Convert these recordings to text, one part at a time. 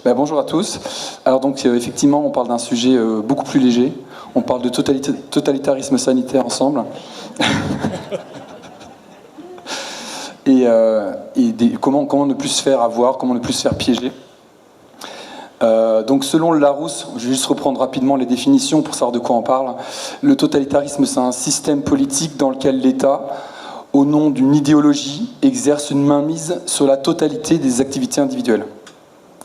Bonjour à tous. Alors donc effectivement, on parle d'un sujet beaucoup plus léger. On parle de totalitarisme sanitaire ensemble. et comment ne plus se faire avoir, comment ne plus se faire piéger. Donc selon le Larousse, je vais juste reprendre rapidement les définitions pour savoir de quoi on parle. Le totalitarisme, c'est un système politique dans lequel l'État, au nom d'une idéologie, exerce une mainmise sur la totalité des activités individuelles.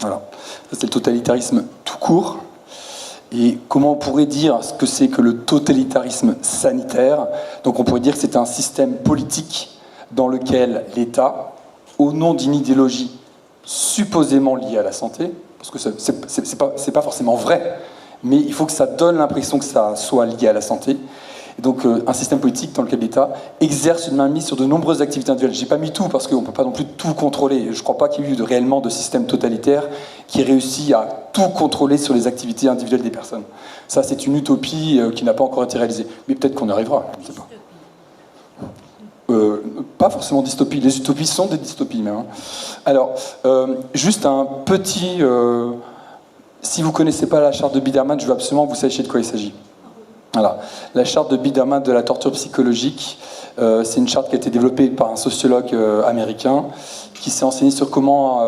Voilà, ça c'est le totalitarisme tout court. Et comment on pourrait dire ce que c'est que le totalitarisme sanitaire? Donc on pourrait dire que c'est un système politique dans lequel l'État, au nom d'une idéologie supposément liée à la santé, parce que c'est pas forcément vrai, mais il faut que ça donne l'impression que ça soit lié à la santé. Et donc un système politique dans lequel l'État exerce une mainmise sur de nombreuses activités individuelles. J'ai pas mis tout parce qu'on ne peut pas non plus tout contrôler. Je ne crois pas qu'il y ait eu réellement de système totalitaire qui ait réussi à tout contrôler sur les activités individuelles des personnes. Ça, c'est une utopie qui n'a pas encore été réalisée. Mais peut-être qu'on y arrivera, je ne sais pas. Pas forcément dystopie. Les utopies sont des dystopies même. Hein. Alors, juste un petit... si vous ne connaissez pas la charte de Biderman, je veux absolument que vous sachiez de quoi il s'agit. Voilà. La charte de Biderman de la torture psychologique, c'est une charte qui a été développée par un sociologue américain qui s'est enseigné sur comment,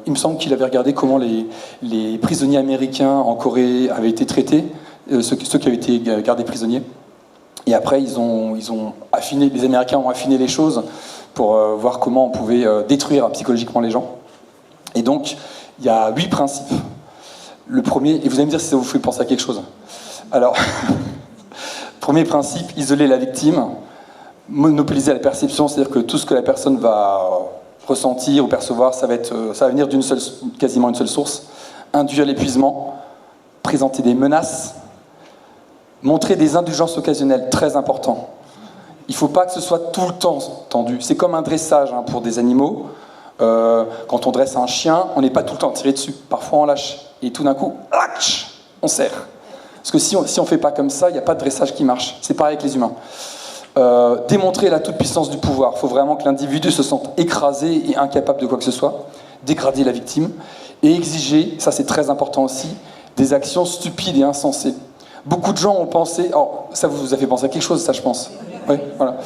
il me semble qu'il avait regardé comment les prisonniers américains en Corée avaient été traités, ceux qui avaient été gardés prisonniers. Et après, ils ont affiné, les Américains ont affiné les choses pour voir comment on pouvait détruire psychologiquement les gens. Et donc, il y a 8 principes. Le premier, et vous allez me dire si ça vous fait penser à quelque chose. Alors... Premier principe, isoler la victime, monopoliser la perception, c'est-à-dire que tout ce que la personne va ressentir ou percevoir, ça va venir quasiment une seule source. Induire l'épuisement, présenter des menaces, montrer des indulgences occasionnelles, très important. Il ne faut pas que ce soit tout le temps tendu. C'est comme un dressage pour des animaux. Quand on dresse un chien, on n'est pas tout le temps tiré dessus. Parfois on lâche. Et tout d'un coup, on serre. Parce que si on ne fait pas comme ça, il n'y a pas de dressage qui marche. C'est pareil avec les humains. Démontrer la toute-puissance du pouvoir. Il faut vraiment que l'individu se sente écrasé et incapable de quoi que ce soit. Dégrader la victime. Et exiger, ça c'est très important aussi, des actions stupides et insensées. Beaucoup de gens ont pensé... Alors, ça vous a fait penser à quelque chose, ça, je pense. Oui, voilà.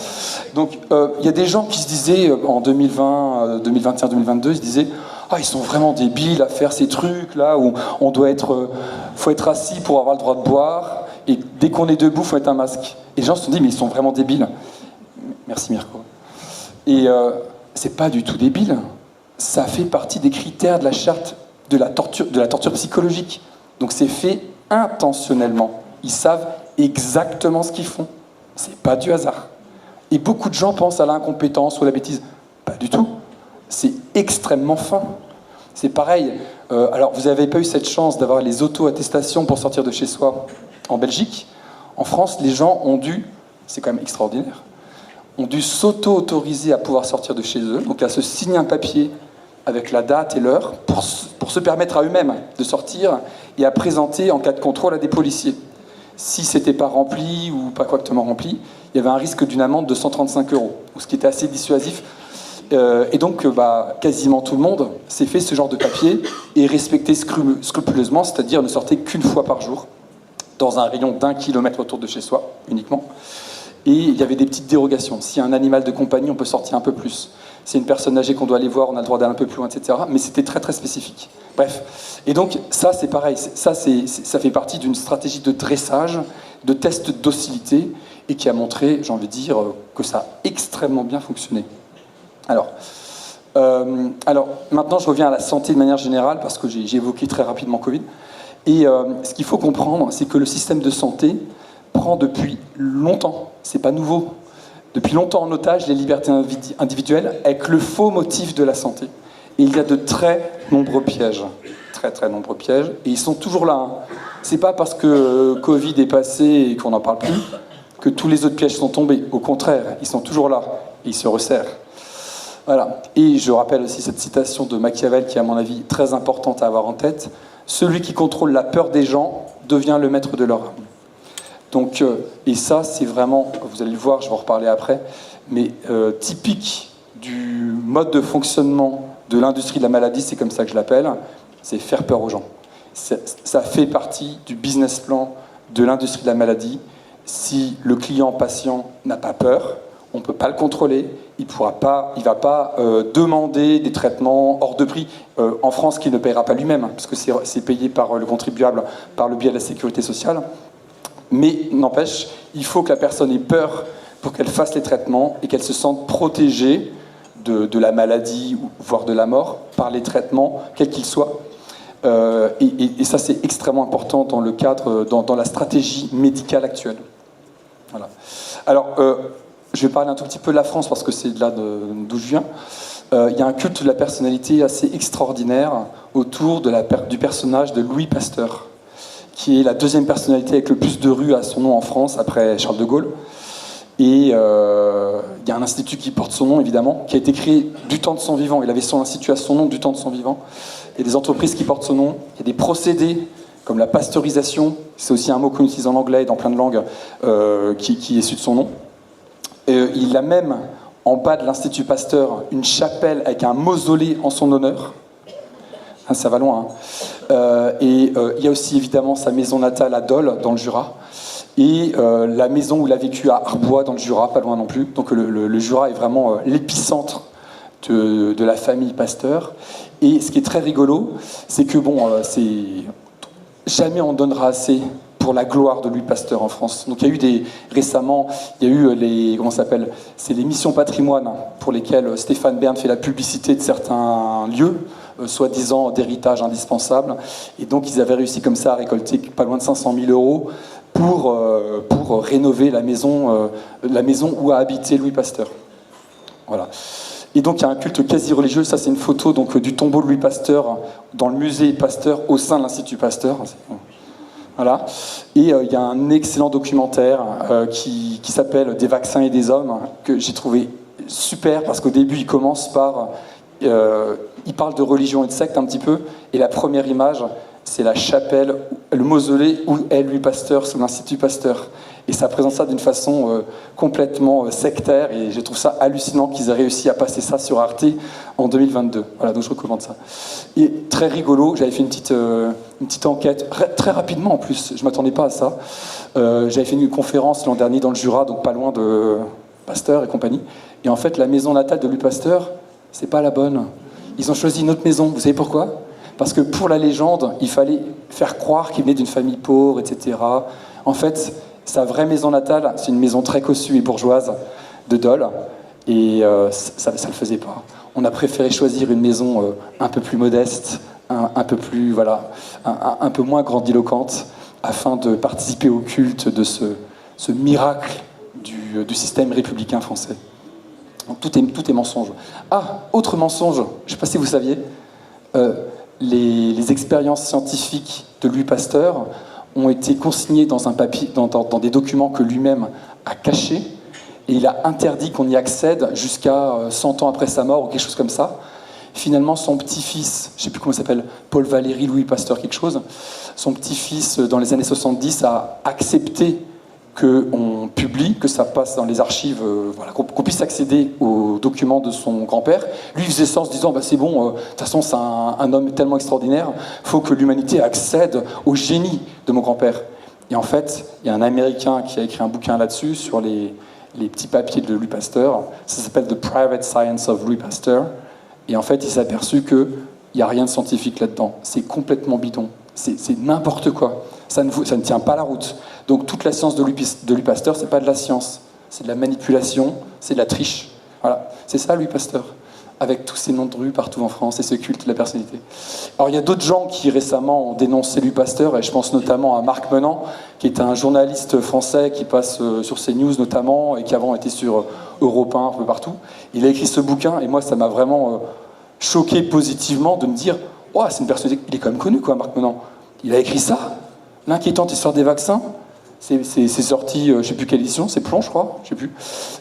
Donc, il y a des gens qui se disaient, en 2020, 2021, 2022, ils se disaient... Ah, ils sont vraiment débiles à faire ces trucs-là où on doit faut être assis pour avoir le droit de boire, et dès qu'on est debout, il faut mettre un masque. Et les gens se sont dit, mais ils sont vraiment débiles. Merci Mirko. Et c'est pas du tout débile. Ça fait partie des critères de la charte de la torture psychologique. Donc c'est fait intentionnellement. Ils savent exactement ce qu'ils font. C'est pas du hasard. Et beaucoup de gens pensent à l'incompétence ou à la bêtise. Pas du tout. C'est extrêmement fin. C'est pareil. Alors, vous n'avez pas eu cette chance d'avoir les auto-attestations pour sortir de chez soi en Belgique. En France, les gens ont dû, c'est quand même extraordinaire, ont dû s'auto-autoriser à pouvoir sortir de chez eux, donc à se signer un papier avec la date et l'heure pour se permettre à eux-mêmes de sortir et à présenter en cas de contrôle à des policiers. Si c'était pas rempli ou pas correctement rempli, il y avait un risque d'une amende de 135 €, ce qui était assez dissuasif. Et donc, quasiment tout le monde s'est fait ce genre de papier et respecté scrupuleusement, c'est-à-dire ne sortait qu'une fois par jour, dans un rayon d'1 kilomètre autour de chez soi, uniquement. Et il y avait des petites dérogations. Si un animal de compagnie, on peut sortir un peu plus. Si c'est une personne âgée qu'on doit aller voir, on a le droit d'aller un peu plus loin, etc. Mais c'était très, très spécifique. Bref. Et donc, ça, c'est pareil. Ça fait partie d'une stratégie de dressage, de test de docilité, et qui a montré, j'ai envie de dire, que ça a extrêmement bien fonctionné. Alors, maintenant, je reviens à la santé de manière générale, parce que j'ai évoqué très rapidement Covid. Et ce qu'il faut comprendre, c'est que le système de santé prend depuis longtemps, c'est pas nouveau, depuis longtemps en otage les libertés individuelles avec le faux motif de la santé. Et il y a de très nombreux pièges, très très nombreux pièges, et ils sont toujours là. Hein. C'est pas parce que Covid est passé et qu'on n'en parle plus que tous les autres pièges sont tombés. Au contraire, ils sont toujours là, et ils se resserrent. Voilà. Et je rappelle aussi cette citation de Machiavel qui est à mon avis très importante à avoir en tête. Celui qui contrôle la peur des gens devient le maître de leur âme. Donc, et ça c'est vraiment, vous allez le voir, je vais en reparler après, mais typique du mode de fonctionnement de l'industrie de la maladie, c'est comme ça que je l'appelle. c'est faire peur aux gens. Ça fait partie du business plan de l'industrie de la maladie. Si le client patient n'a pas peur, on ne peut pas le contrôler, il ne va pas demander des traitements hors de prix en France qu'il ne paiera pas lui-même, hein, parce que c'est payé par le contribuable par le biais de la sécurité sociale. Mais n'empêche, il faut que la personne ait peur pour qu'elle fasse les traitements et qu'elle se sente protégée de la maladie, voire de la mort, par les traitements, quels qu'ils soient. Et ça, c'est extrêmement important dans le cadre, dans la stratégie médicale actuelle. Voilà. Alors, je vais parler un tout petit peu de la France, parce que c'est de là d'où je viens. Il y a un culte de la personnalité assez extraordinaire autour du personnage de Louis Pasteur, qui est la deuxième personnalité avec le plus de rues à son nom en France, après Charles de Gaulle. Et il y a un institut qui porte son nom, évidemment, qui a été créé du temps de son vivant. Il avait son institut à son nom du temps de son vivant. Il y a des entreprises qui portent son nom. Il y a des procédés, comme la pasteurisation. C'est aussi un mot qu'on utilise en anglais et dans plein de langues, qui est issu de son nom. Il a même, en bas de l'Institut Pasteur, une chapelle avec un mausolée en son honneur. Ah, ça va loin. Hein. Il y a aussi, évidemment, sa maison natale à Dole, dans le Jura. Et la maison où il a vécu à Arbois, dans le Jura, pas loin non plus. Donc le Jura est vraiment l'épicentre de la famille Pasteur. Et ce qui est très rigolo, c'est que jamais on donnera assez pour la gloire de Louis Pasteur en France. Donc il y a eu récemment, il y a eu c'est les missions patrimoine pour lesquelles Stéphane Bern fait la publicité de certains lieux, soi-disant d'héritage indispensable. Et donc ils avaient réussi comme ça à récolter pas loin de 500 000 € pour rénover la maison où a habité Louis Pasteur. Voilà. Et donc il y a un culte quasi religieux. Ça, c'est une photo donc du tombeau de Louis Pasteur dans le musée Pasteur au sein de l'Institut Pasteur. Voilà. Et il y a un excellent documentaire qui s'appelle Des vaccins et des hommes, que j'ai trouvé super, parce qu'au début il commence par il parle de religion et de secte un petit peu, et la première image, c'est la chapelle, le mausolée où est Louis Pasteur sous l'Institut Pasteur. Et ça présente ça d'une façon complètement sectaire, et je trouve ça hallucinant qu'ils aient réussi à passer ça sur Arte en 2022. Voilà, donc je recommande ça. Et très rigolo, j'avais fait une petite enquête, très rapidement en plus, je ne m'attendais pas à ça. J'avais fait une conférence l'an dernier dans le Jura, donc pas loin de Pasteur et compagnie. Et en fait, la maison natale de Louis Pasteur, c'est pas la bonne. Ils ont choisi une autre maison, vous savez pourquoi ? Parce que pour la légende, il fallait faire croire qu'il venait d'une famille pauvre, etc. En fait, sa vraie maison natale, c'est une maison très cossue et bourgeoise de Dole, et ça ne le faisait pas. On a préféré choisir une maison un peu plus modeste, un peu plus, voilà, un peu moins grandiloquente, afin de participer au culte de ce miracle du système républicain français. Donc tout est mensonge. Ah, autre mensonge, je ne sais pas si vous saviez, les expériences scientifiques de Louis Pasteur ont été consignées dans un papier, dans des documents que lui-même a cachés, et il a interdit qu'on y accède jusqu'à 100 ans après sa mort ou quelque chose comme ça. Finalement, son petit-fils, je ne sais plus comment il s'appelle, Paul Valéry Louis Pasteur quelque chose, son petit-fils, dans les années 70, a accepté qu'on publie, que ça passe dans les archives, voilà, qu'on puisse accéder aux documents de son grand-père. Lui, il faisait ça en se disant, c'est bon, de toute façon, c'est un homme tellement extraordinaire, il faut que l'humanité accède au génie de mon grand-père. Et en fait, il y a un Américain qui a écrit un bouquin là-dessus, sur les petits papiers de Louis Pasteur. Ça s'appelle « The Private Science of Louis Pasteur ». Et en fait, il s'est aperçu qu'il n'y a rien de scientifique là-dedans. C'est complètement bidon. C'est n'importe quoi. Ça ne tient pas la route. Donc toute la science de Louis Pasteur, c'est pas de la science, c'est de la manipulation, c'est de la triche. Voilà, c'est ça Louis Pasteur, avec tous ces noms de rues partout en France et ce culte de la personnalité. Alors il y a d'autres gens qui récemment ont dénoncé Louis Pasteur, et je pense notamment à Marc Menant, qui est un journaliste français qui passe sur CNews notamment, et qui avant était sur Europe 1, un peu partout. Il a écrit ce bouquin, et moi ça m'a vraiment choqué positivement de me dire « Oh, c'est une personnalité, il est quand même connu quoi, Marc Menant. Il a écrit ça, l'inquiétante histoire des vaccins ». C'est sorti, je ne sais plus quelle édition, c'est Plomb, je crois, je ne sais plus,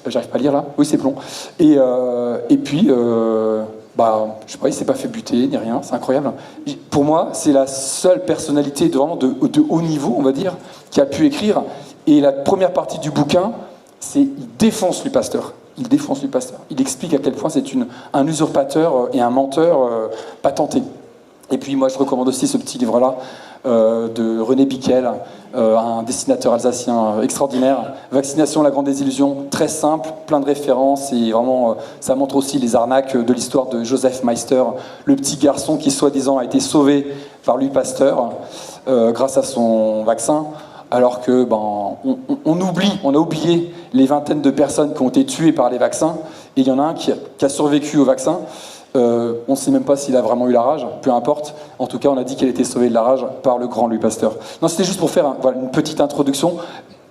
j'arrive pas à lire là, oui c'est Plomb. Et puis, je sais pas, il s'est pas fait buter ni rien, c'est incroyable. Pour moi, c'est la seule personnalité vraiment de haut niveau, on va dire, qui a pu écrire. Et la première partie du bouquin, c'est il défonce Louis Pasteur. Il défonce Louis Pasteur. Il explique à quel point c'est un usurpateur et un menteur patenté. Et puis moi je recommande aussi ce petit livre-là de René Bickel, un dessinateur alsacien extraordinaire. Vaccination, la grande désillusion, très simple, plein de références et vraiment ça montre aussi les arnaques de l'histoire de Joseph Meister, le petit garçon qui soi-disant a été sauvé par Louis Pasteur grâce à son vaccin. Alors que on a oublié les vingtaines de personnes qui ont été tuées par les vaccins, et il y en a un qui a survécu au vaccin. On ne sait même pas s'il a vraiment eu la rage, peu importe. En tout cas, on a dit qu'elle était sauvée de la rage par le grand Louis Pasteur. Non, c'était juste pour faire une petite introduction.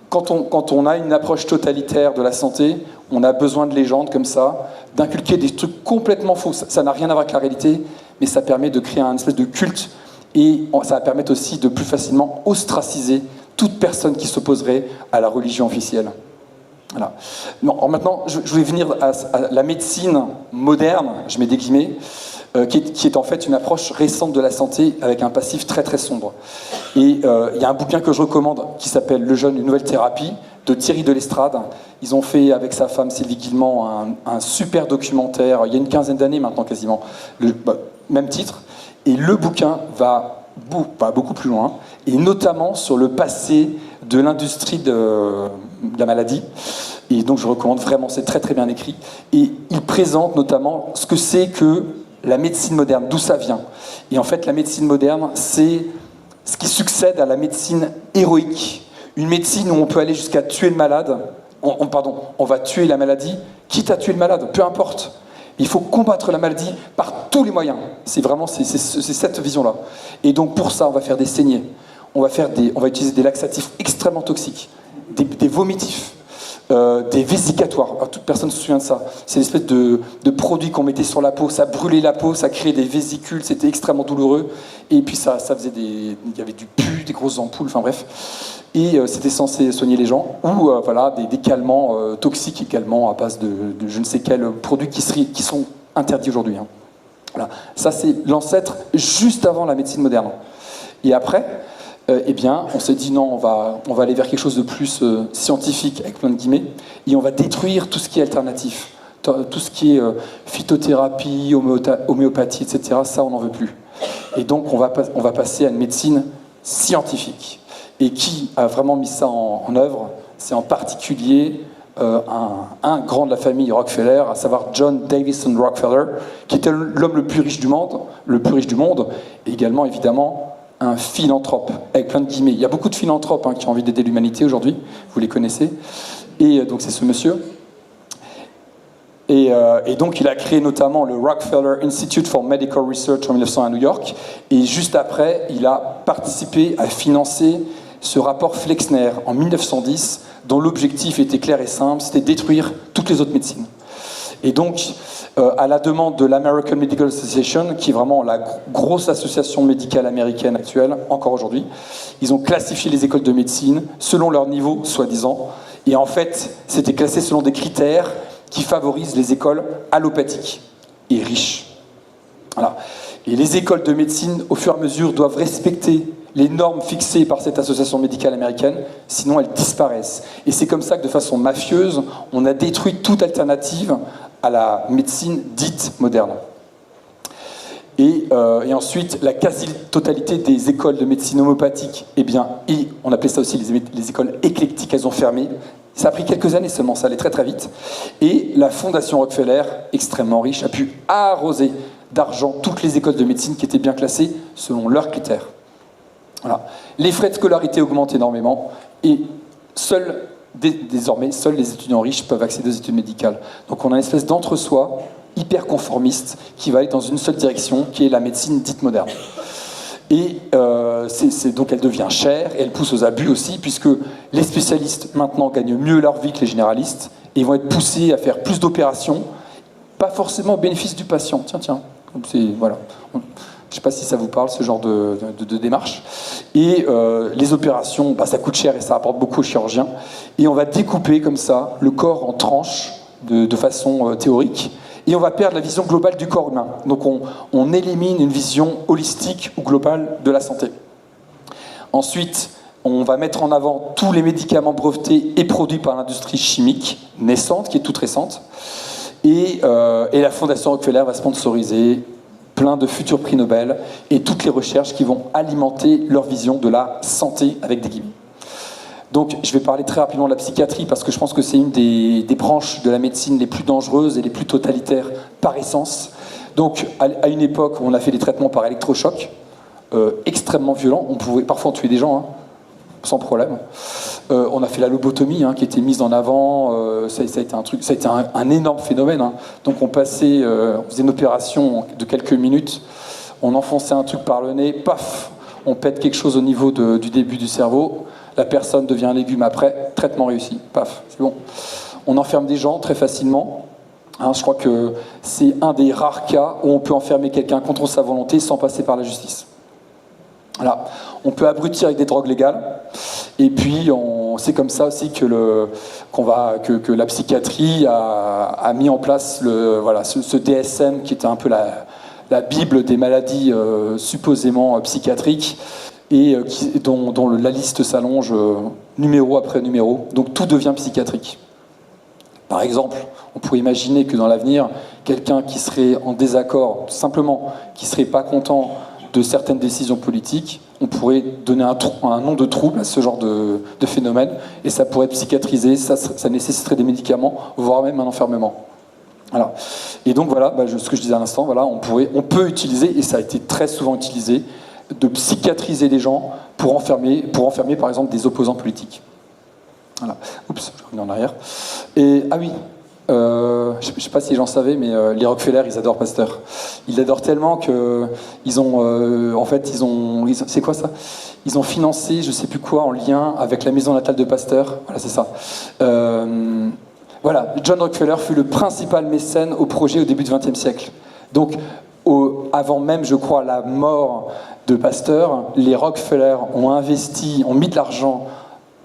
Quand on a une approche totalitaire de la santé, on a besoin de légendes comme ça, d'inculquer des trucs complètement faux. Ça n'a rien à voir avec la réalité, mais ça permet de créer un espèce de culte, et ça va permettre aussi de plus facilement ostraciser toute personne qui s'opposerait à la religion officielle. Voilà. Non, alors maintenant, je vais venir à la médecine moderne, je mets des guillemets, qui est en fait une approche récente de la santé avec un passif très très sombre. Et il y a un bouquin que je recommande qui s'appelle Le jeune, une nouvelle thérapie, de Thierry Delestrade. Ils ont fait avec sa femme Sylvie Guillemant un super documentaire, il y a une quinzaine d'années maintenant quasiment, même titre. Et le bouquin va beaucoup plus loin, et notamment sur le passé de l'industrie de la maladie. Et donc je recommande vraiment, c'est très très bien écrit. Et il présente notamment ce que c'est que la médecine moderne, d'où ça vient. Et en fait, la médecine moderne, c'est ce qui succède à la médecine héroïque. Une médecine où on peut aller jusqu'à tuer le malade. On va tuer la maladie, quitte à tuer le malade, peu importe. Il faut combattre la maladie par tous les moyens. C'est vraiment c'est cette vision-là. Et donc pour ça, on va faire des saignées. On va utiliser des laxatifs extrêmement toxiques, des vomitifs, des vésicatoires. Alors, toute personne se souvient de ça. C'est l'espèce de produit qu'on mettait sur la peau. Ça brûlait la peau, ça créait des vésicules. C'était extrêmement douloureux. Et puis ça faisait il y avait du pu, des grosses ampoules. Enfin bref. Et c'était censé soigner les gens. Ou des calmants toxiques également à base de je ne sais quels produits qui sont interdits aujourd'hui. Hein. Voilà. Ça c'est l'ancêtre juste avant la médecine moderne. Et après. On s'est dit non, on va aller vers quelque chose de plus scientifique, avec plein de guillemets, et on va détruire tout ce qui est alternatif, tout ce qui est phytothérapie, homéopathie, etc. Ça, on n'en veut plus. Et donc, on va passer à une médecine scientifique. Et qui a vraiment mis ça en œuvre? C'est en particulier un grand de la famille Rockefeller, à savoir John Davison Rockefeller, qui était l'homme le plus riche du monde, et également, évidemment, un philanthrope, avec plein de guillemets. Il y a beaucoup de philanthropes qui ont envie d'aider l'humanité aujourd'hui, vous les connaissez. Et donc c'est ce monsieur. Et donc il a créé notamment le Rockefeller Institute for Medical Research en 1900 à New York. Et juste après, il a participé à financer ce rapport Flexner en 1910, dont l'objectif était clair et simple, c'était détruire toutes les autres médecines. Et donc, à la demande de l'American Medical Association, qui est vraiment la grosse association médicale américaine actuelle, encore aujourd'hui, ils ont classifié les écoles de médecine selon leur niveau, soi-disant, et en fait, c'était classé selon des critères qui favorisent les écoles allopathiques et riches. Voilà. Et les écoles de médecine, au fur et à mesure, doivent respecter les normes fixées par cette association médicale américaine, sinon elles disparaissent. Et c'est comme ça que, de façon mafieuse, on a détruit toute alternative à la médecine dite moderne. Et ensuite, la quasi-totalité des écoles de médecine homéopathique, et on appelait ça aussi les écoles éclectiques, elles ont fermé. Ça a pris quelques années seulement, ça allait très très vite. Et la fondation Rockefeller, extrêmement riche, a pu arroser d'argent toutes les écoles de médecine qui étaient bien classées selon leurs critères. Voilà. Les frais de scolarité augmentent énormément, et désormais, seuls les étudiants riches peuvent accéder aux études médicales. Donc on a une espèce d'entre-soi hyper conformiste qui va aller dans une seule direction, qui est la médecine dite moderne. Et donc elle devient chère, et elle pousse aux abus aussi, puisque les spécialistes maintenant gagnent mieux leur vie que les généralistes, et ils vont être poussés à faire plus d'opérations, pas forcément au bénéfice du patient. Tiens, voilà. Je ne sais pas si ça vous parle, ce genre de démarche. Et les opérations, ça coûte cher et ça rapporte beaucoup aux chirurgiens. Et on va découper comme ça le corps en tranches de façon théorique. Et on va perdre la vision globale du corps humain. Donc on élimine une vision holistique ou globale de la santé. Ensuite, on va mettre en avant tous les médicaments brevetés et produits par l'industrie chimique naissante, qui est toute récente. Et la Fondation Rockefeller va sponsoriser plein de futurs prix Nobel, et toutes les recherches qui vont alimenter leur vision de la santé avec des guillemets. Donc je vais parler très rapidement de la psychiatrie parce que je pense que c'est une des branches de la médecine les plus dangereuses et les plus totalitaires par essence. Donc à une époque où on a fait des traitements par électrochoc, extrêmement violents, on pouvait parfois tuer des gens, hein, sans problème. On a fait la lobotomie qui était mise en avant, ça a été un énorme phénomène. Hein. Donc on faisait une opération de quelques minutes, on enfonçait un truc par le nez, paf, on pète quelque chose au niveau du début du cerveau, la personne devient un légume après, traitement réussi, paf, c'est bon. On enferme des gens très facilement. Hein, je crois que c'est un des rares cas où on peut enfermer quelqu'un contre sa volonté sans passer par la justice. Voilà. On peut abrutir avec des drogues légales, et puis c'est comme ça aussi que la psychiatrie a mis en place ce DSM qui était un peu la bible des maladies supposément psychiatriques, et dont la liste s'allonge numéro après numéro, donc tout devient psychiatrique. Par exemple, on pourrait imaginer que dans l'avenir, quelqu'un qui serait en désaccord, simplement, qui ne serait pas content de certaines décisions politiques, on pourrait donner un nom de trouble à ce genre de phénomène, et ça pourrait être psychiatrisé, ça nécessiterait des médicaments, voire même un enfermement. Voilà. Et donc voilà, ce que je disais à l'instant, voilà, on peut utiliser, et ça a été très souvent utilisé, de psychiatriser les gens pour enfermer par exemple des opposants politiques. Voilà. Oups, je reviens en arrière. Et ah oui, je ne sais pas si les gens savaient, mais les Rockefeller, ils adorent Pasteur. Ils l'adorent tellement que c'est quoi ça ? Ils ont financé, je ne sais plus quoi, en lien avec la maison natale de Pasteur. Voilà, c'est ça. Voilà, John Rockefeller fut le principal mécène au projet au début du XXe siècle. Donc, avant même, je crois, la mort de Pasteur, les Rockefeller ont mis de l'argent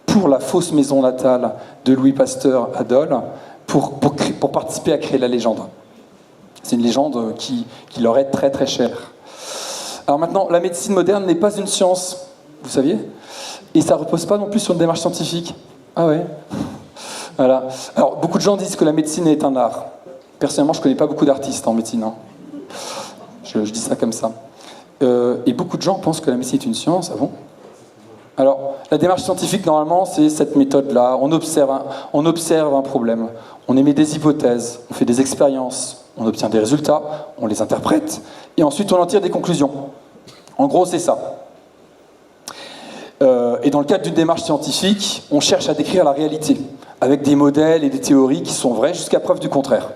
pour la fausse maison natale de Louis Pasteur à Dole, pour participer à créer la légende. C'est une légende qui leur est très très chère. Alors maintenant, la médecine moderne n'est pas une science, vous saviez ? Et ça ne repose pas non plus sur une démarche scientifique. Ah ouais ? Voilà. Alors, beaucoup de gens disent que la médecine est un art. Personnellement, je ne connais pas beaucoup d'artistes en médecine. Hein. Je dis ça comme ça. Et beaucoup de gens pensent que la médecine est une science. Ah bon ? Alors, la démarche scientifique, normalement, c'est cette méthode-là. On observe un problème, on émet des hypothèses, on fait des expériences, on obtient des résultats, on les interprète, et ensuite on en tire des conclusions. En gros, c'est ça. Et dans le cadre d'une démarche scientifique, on cherche à décrire la réalité, avec des modèles et des théories qui sont vraies jusqu'à preuve du contraire.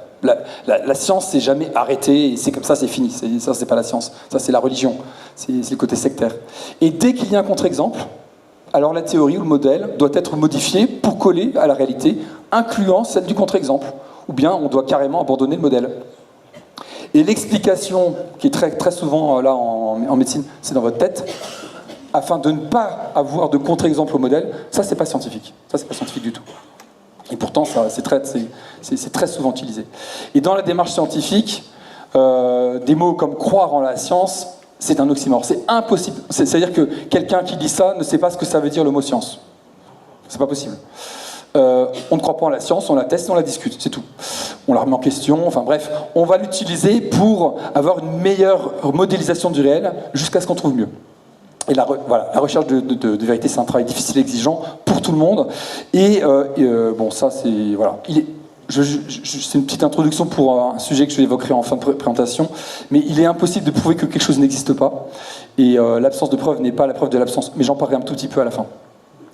La science s'est jamais arrêtée, et c'est comme ça, c'est fini. Ça, c'est pas la science, ça c'est la religion, c'est le côté sectaire. Et dès qu'il y a un contre-exemple, alors la théorie ou le modèle doit être modifié pour coller à la réalité, incluant celle du contre-exemple. Ou bien on doit carrément abandonner le modèle. Et l'explication, qui est très, très souvent là en médecine, c'est dans votre tête, afin de ne pas avoir de contre-exemple au modèle, ça c'est pas scientifique. Ça c'est pas scientifique du tout. Et pourtant c'est très souvent utilisé. Et dans la démarche scientifique, des mots comme croire en la science, c'est un oxymore, c'est impossible. C'est-à-dire que quelqu'un qui dit ça ne sait pas ce que ça veut dire le mot science. C'est pas possible. On ne croit pas en la science, on la teste, on la discute, c'est tout. On la remet en question, enfin bref, on va l'utiliser pour avoir une meilleure modélisation du réel jusqu'à ce qu'on trouve mieux. Et la recherche de vérité, c'est un travail difficile et exigeant pour tout le monde. Et bon, ça c'est... Voilà. C'est une petite introduction pour un sujet que je évoquerai en fin de présentation, mais il est impossible de prouver que quelque chose n'existe pas, et l'absence de preuve n'est pas la preuve de l'absence, mais j'en parlerai un tout petit peu à la fin.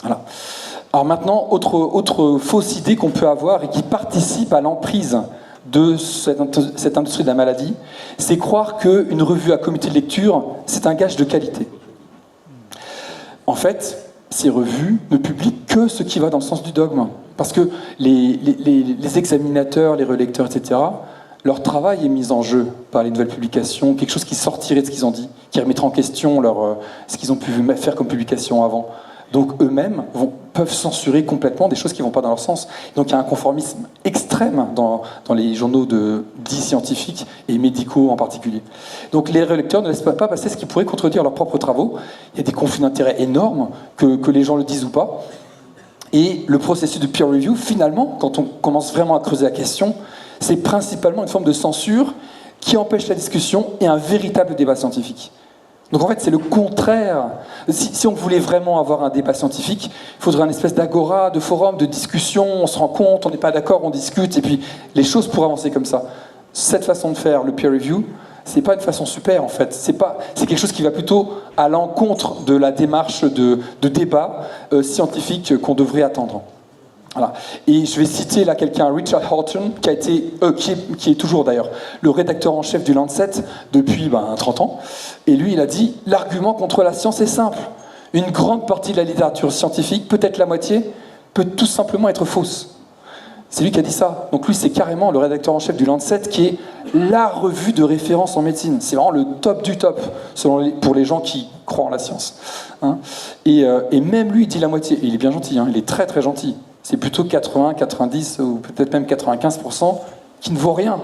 Voilà. Alors maintenant, autre fausse idée qu'on peut avoir et qui participe à l'emprise de cette industrie de la maladie, c'est croire qu'une revue à comité de lecture, c'est un gage de qualité. En fait, ces revues ne publient que ce qui va dans le sens du dogme. Parce que les examinateurs, les relecteurs, etc., leur travail est mis en jeu par les nouvelles publications, quelque chose qui sortirait de ce qu'ils ont dit, qui remettrait en question ce qu'ils ont pu faire comme publication avant. Donc eux-mêmes peuvent censurer complètement des choses qui ne vont pas dans leur sens. Donc il y a un conformisme extrême dans les journaux dits scientifiques et médicaux en particulier. Donc les relecteurs ne laissent pas passer ce qui pourrait contredire leurs propres travaux. Il y a des conflits d'intérêts énormes, que les gens le disent ou pas. Et le processus de peer review, finalement, quand on commence vraiment à creuser la question, c'est principalement une forme de censure qui empêche la discussion et un véritable débat scientifique. Donc en fait, c'est le contraire. Si on voulait vraiment avoir un débat scientifique, il faudrait une espèce d'agora, de forum, de discussion, on se rend compte, on n'est pas d'accord, on discute, et puis les choses pourraient avancer comme ça. Cette façon de faire, le peer review, c'est pas une façon super en fait. C'est quelque chose qui va plutôt à l'encontre de la démarche de débat scientifique qu'on devrait attendre. Voilà. Et je vais citer là quelqu'un, Richard Horton, qui est toujours d'ailleurs le rédacteur en chef du Lancet depuis 30 ans. Et lui, il a dit « L'argument contre la science est simple. Une grande partie de la littérature scientifique, peut-être la moitié, peut tout simplement être fausse. » C'est lui qui a dit ça. Donc lui, c'est carrément le rédacteur en chef du Lancet, qui est la revue de référence en médecine. C'est vraiment le top du top, pour les gens qui croient en la science. Hein. Et même lui, il dit la moitié. Et il est bien gentil, hein, il est très très gentil. C'est plutôt 80, 90 ou peut-être même 95% qui ne vaut rien.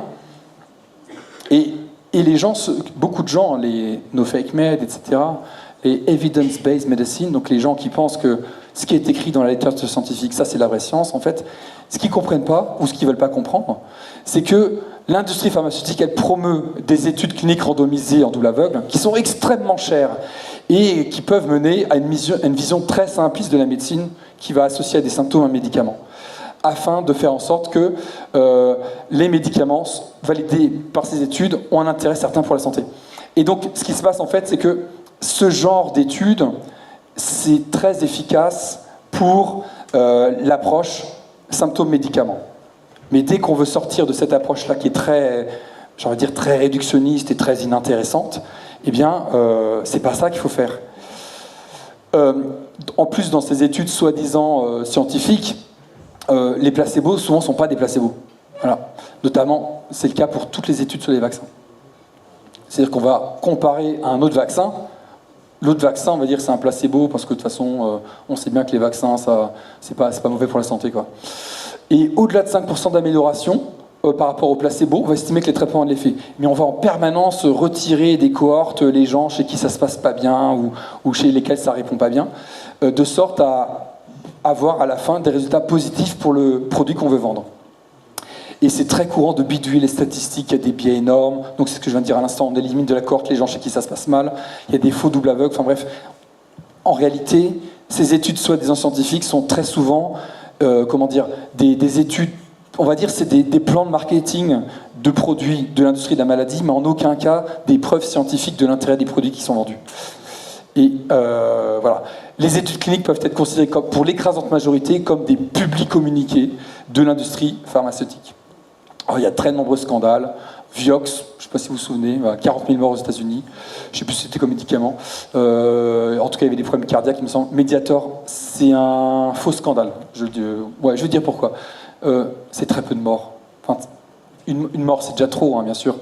Et les gens, beaucoup de gens, les no fake med, etc., les evidence-based medicine, donc les gens qui pensent que ce qui est écrit dans la littérature scientifique, ça c'est la vraie science, en fait, ce qu'ils ne comprennent pas, ou ce qu'ils ne veulent pas comprendre, c'est que l'industrie pharmaceutique, elle promeut des études cliniques randomisées en double aveugle, qui sont extrêmement chères, et qui peuvent mener à une vision très simpliste de la médecine, qui va associer à des symptômes un médicament, afin de faire en sorte que les médicaments validés par ces études ont un intérêt certain pour la santé. Et donc, ce qui se passe en fait, c'est que ce genre d'études, c'est très efficace pour l'approche symptômes-médicaments. Mais dès qu'on veut sortir de cette approche-là qui est très, très réductionniste et très inintéressante, eh bien, c'est pas ça qu'il faut faire. En plus, dans ces études soi-disant scientifiques, les placebos, souvent, ne sont pas des placebos. Voilà. Notamment, c'est le cas pour toutes les études sur les vaccins. C'est-à-dire qu'on va comparer à un autre vaccin. L'autre vaccin, on va dire que c'est un placebo, parce que de toute façon, on sait bien que les vaccins, c'est pas mauvais pour la santé, quoi. Et au-delà de 5% d'amélioration, par rapport au placebo, on va estimer que les traitements ont de l'effet. Mais on va en permanence retirer des cohortes les gens chez qui ça se passe pas bien ou chez lesquels ça répond pas bien, de sorte à avoir à la fin des résultats positifs pour le produit qu'on veut vendre. Et c'est très courant de bidouiller les statistiques, il y a des biais énormes, donc c'est ce que je viens de dire à l'instant, on élimine de la cohorte les gens chez qui ça se passe mal, il y a des faux doubles aveugles, enfin bref. En réalité, ces études soi-disant scientifiques sont très souvent, des études, on va dire c'est des plans de marketing de produits de l'industrie de la maladie, mais en aucun cas des preuves scientifiques de l'intérêt des produits qui sont vendus. Et voilà. Les études cliniques peuvent être considérées comme, pour l'écrasante majorité comme des publics communiqués de l'industrie pharmaceutique. Alors, il y a très nombreux scandales. Vioxx, je ne sais pas si vous vous souvenez, 40 000 morts aux États-Unis. Je ne sais plus si c'était comme médicament. En tout cas, il y avait des problèmes cardiaques, il me semble. Mediator, c'est un faux scandale. Je veux dire pourquoi. C'est très peu de morts. Enfin, une mort, c'est déjà trop, hein, bien sûr.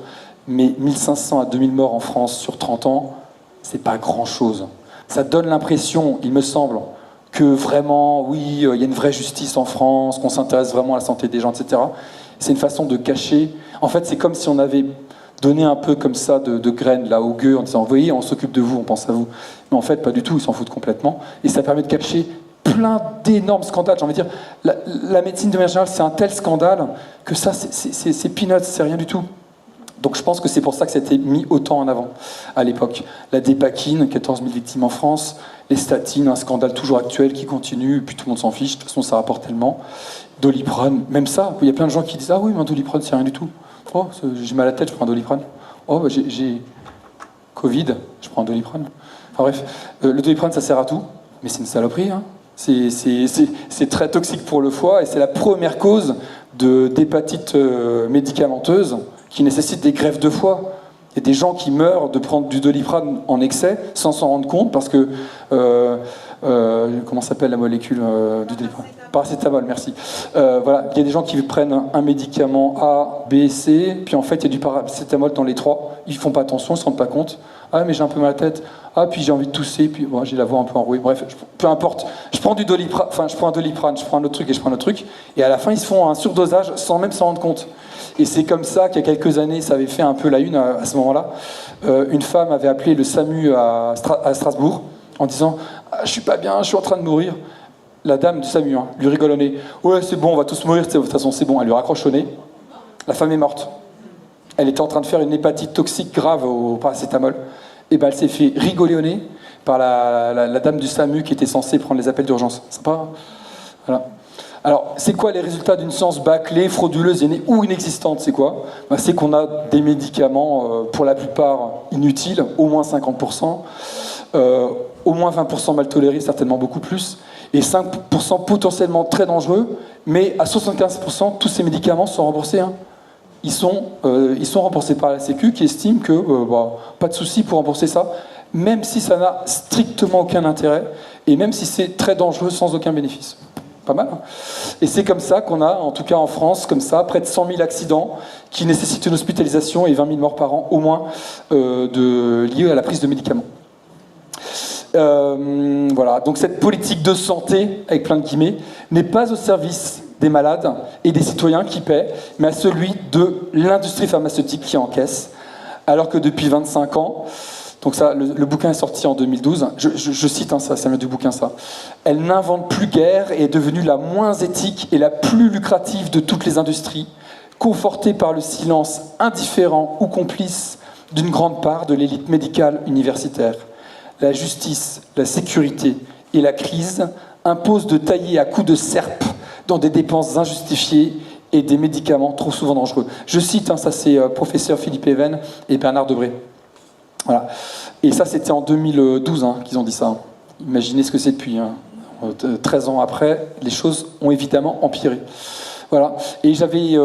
Mais 1500 à 2000 morts en France sur 30 ans, c'est pas grand-chose. Ça donne l'impression, il me semble, que vraiment, oui, il y a une vraie justice en France, qu'on s'intéresse vraiment à la santé des gens, etc. C'est une façon de cacher. En fait, c'est comme si on avait donné un peu comme ça de graines là, aux gueux en disant, vous voyez, on s'occupe de vous, on pense à vous. Mais en fait, pas du tout, ils s'en foutent complètement. Et ça permet de cacher plein d'énormes scandales. J'ai envie de dire, la médecine de manière générale, c'est un tel scandale que ça, c'est peanuts, c'est rien du tout. Donc je pense que c'est pour ça que ça a été mis autant en avant à l'époque. La dépakine, 14 000 victimes en France, les statines, un scandale toujours actuel qui continue, puis tout le monde s'en fiche, de toute façon ça rapporte tellement. Doliprane, même ça, il y a plein de gens qui disent « Ah oui, mais un Doliprane c'est rien du tout. Oh, j'ai mal à la tête, je prends un Doliprane. Oh, bah, j'ai Covid, je prends un Doliprane. » Enfin bref, le Doliprane ça sert à tout, mais c'est une saloperie, hein. C'est très toxique pour le foie et c'est la première cause d'hépatite médicamenteuse qui nécessite des greffes de foie. Il y a des gens qui meurent de prendre du Doliprane en excès sans s'en rendre compte parce que... comment s'appelle la molécule du Doliprane ? Paracétamol, merci. Voilà, il y a des gens qui prennent un médicament A, B, C, puis en fait il y a du paracétamol dans les trois. Ils font pas attention, ils se rendent pas compte. Ah mais j'ai un peu mal à la tête. Ah puis j'ai envie de tousser, puis bon, j'ai la voix un peu enrouée. Bref, peu importe. Je prends du Doliprane, enfin je prends un Doliprane, je prends un autre truc et je prends un autre truc. Et à la fin ils se font un surdosage sans même s'en rendre compte. Et c'est comme ça qu'il y a quelques années, ça avait fait un peu la une à ce moment-là. Une femme avait appelé le SAMU à Strasbourg en disant « Je suis pas bien, je suis en train de mourir ». La dame du SAMU lui rigole au nez. « Ouais, c'est bon, on va tous mourir, de toute façon, c'est bon ». Elle lui raccroche au nez. La femme est morte. elle était en train de faire une hépatite toxique grave au paracétamol, et ben elle s'est fait rigoler au nez par la dame du SAMU qui était censée prendre les appels d'urgence. Sympa, hein. Voilà. Alors, c'est quoi les résultats d'une science bâclée, frauduleuse ou inexistante? C'est quoi? Ben, c'est qu'on a des médicaments, pour la plupart inutiles, au moins 50%, au moins 20% mal tolérés, certainement beaucoup plus, et 5% potentiellement très dangereux, mais à 75%, tous ces médicaments sont remboursés. Hein. Ils sont remboursés par la Sécu qui estime que pas de souci pour rembourser ça, même si ça n'a strictement aucun intérêt, et même si c'est très dangereux sans aucun bénéfice. Pas mal. Hein. Et c'est comme ça qu'on a, en tout cas en France, comme ça, près de 100 000 accidents qui nécessitent une hospitalisation et 20 000 morts par an au moins liés à la prise de médicaments. Voilà, donc cette politique de santé, avec plein de guillemets, n'est pas au service des malades et des citoyens qui paient, mais à celui de l'industrie pharmaceutique qui encaisse. Alors que depuis 25 ans, donc ça, le bouquin est sorti en 2012, je cite, hein, ça vient du bouquin ça, elle n'invente plus guère et est devenue la moins éthique et la plus lucrative de toutes les industries, confortée par le silence indifférent ou complice d'une grande part de l'élite médicale universitaire. La justice, la sécurité et la crise imposent de tailler à coups de serpe dans des dépenses injustifiées et des médicaments trop souvent dangereux. Je cite, hein, ça c'est professeur Philippe Even et Bernard Debré. Voilà. Et ça c'était en 2012 hein, qu'ils ont dit ça. Imaginez ce que c'est depuis. Hein. 13 ans après, les choses ont évidemment empiré. Voilà. Et j'avais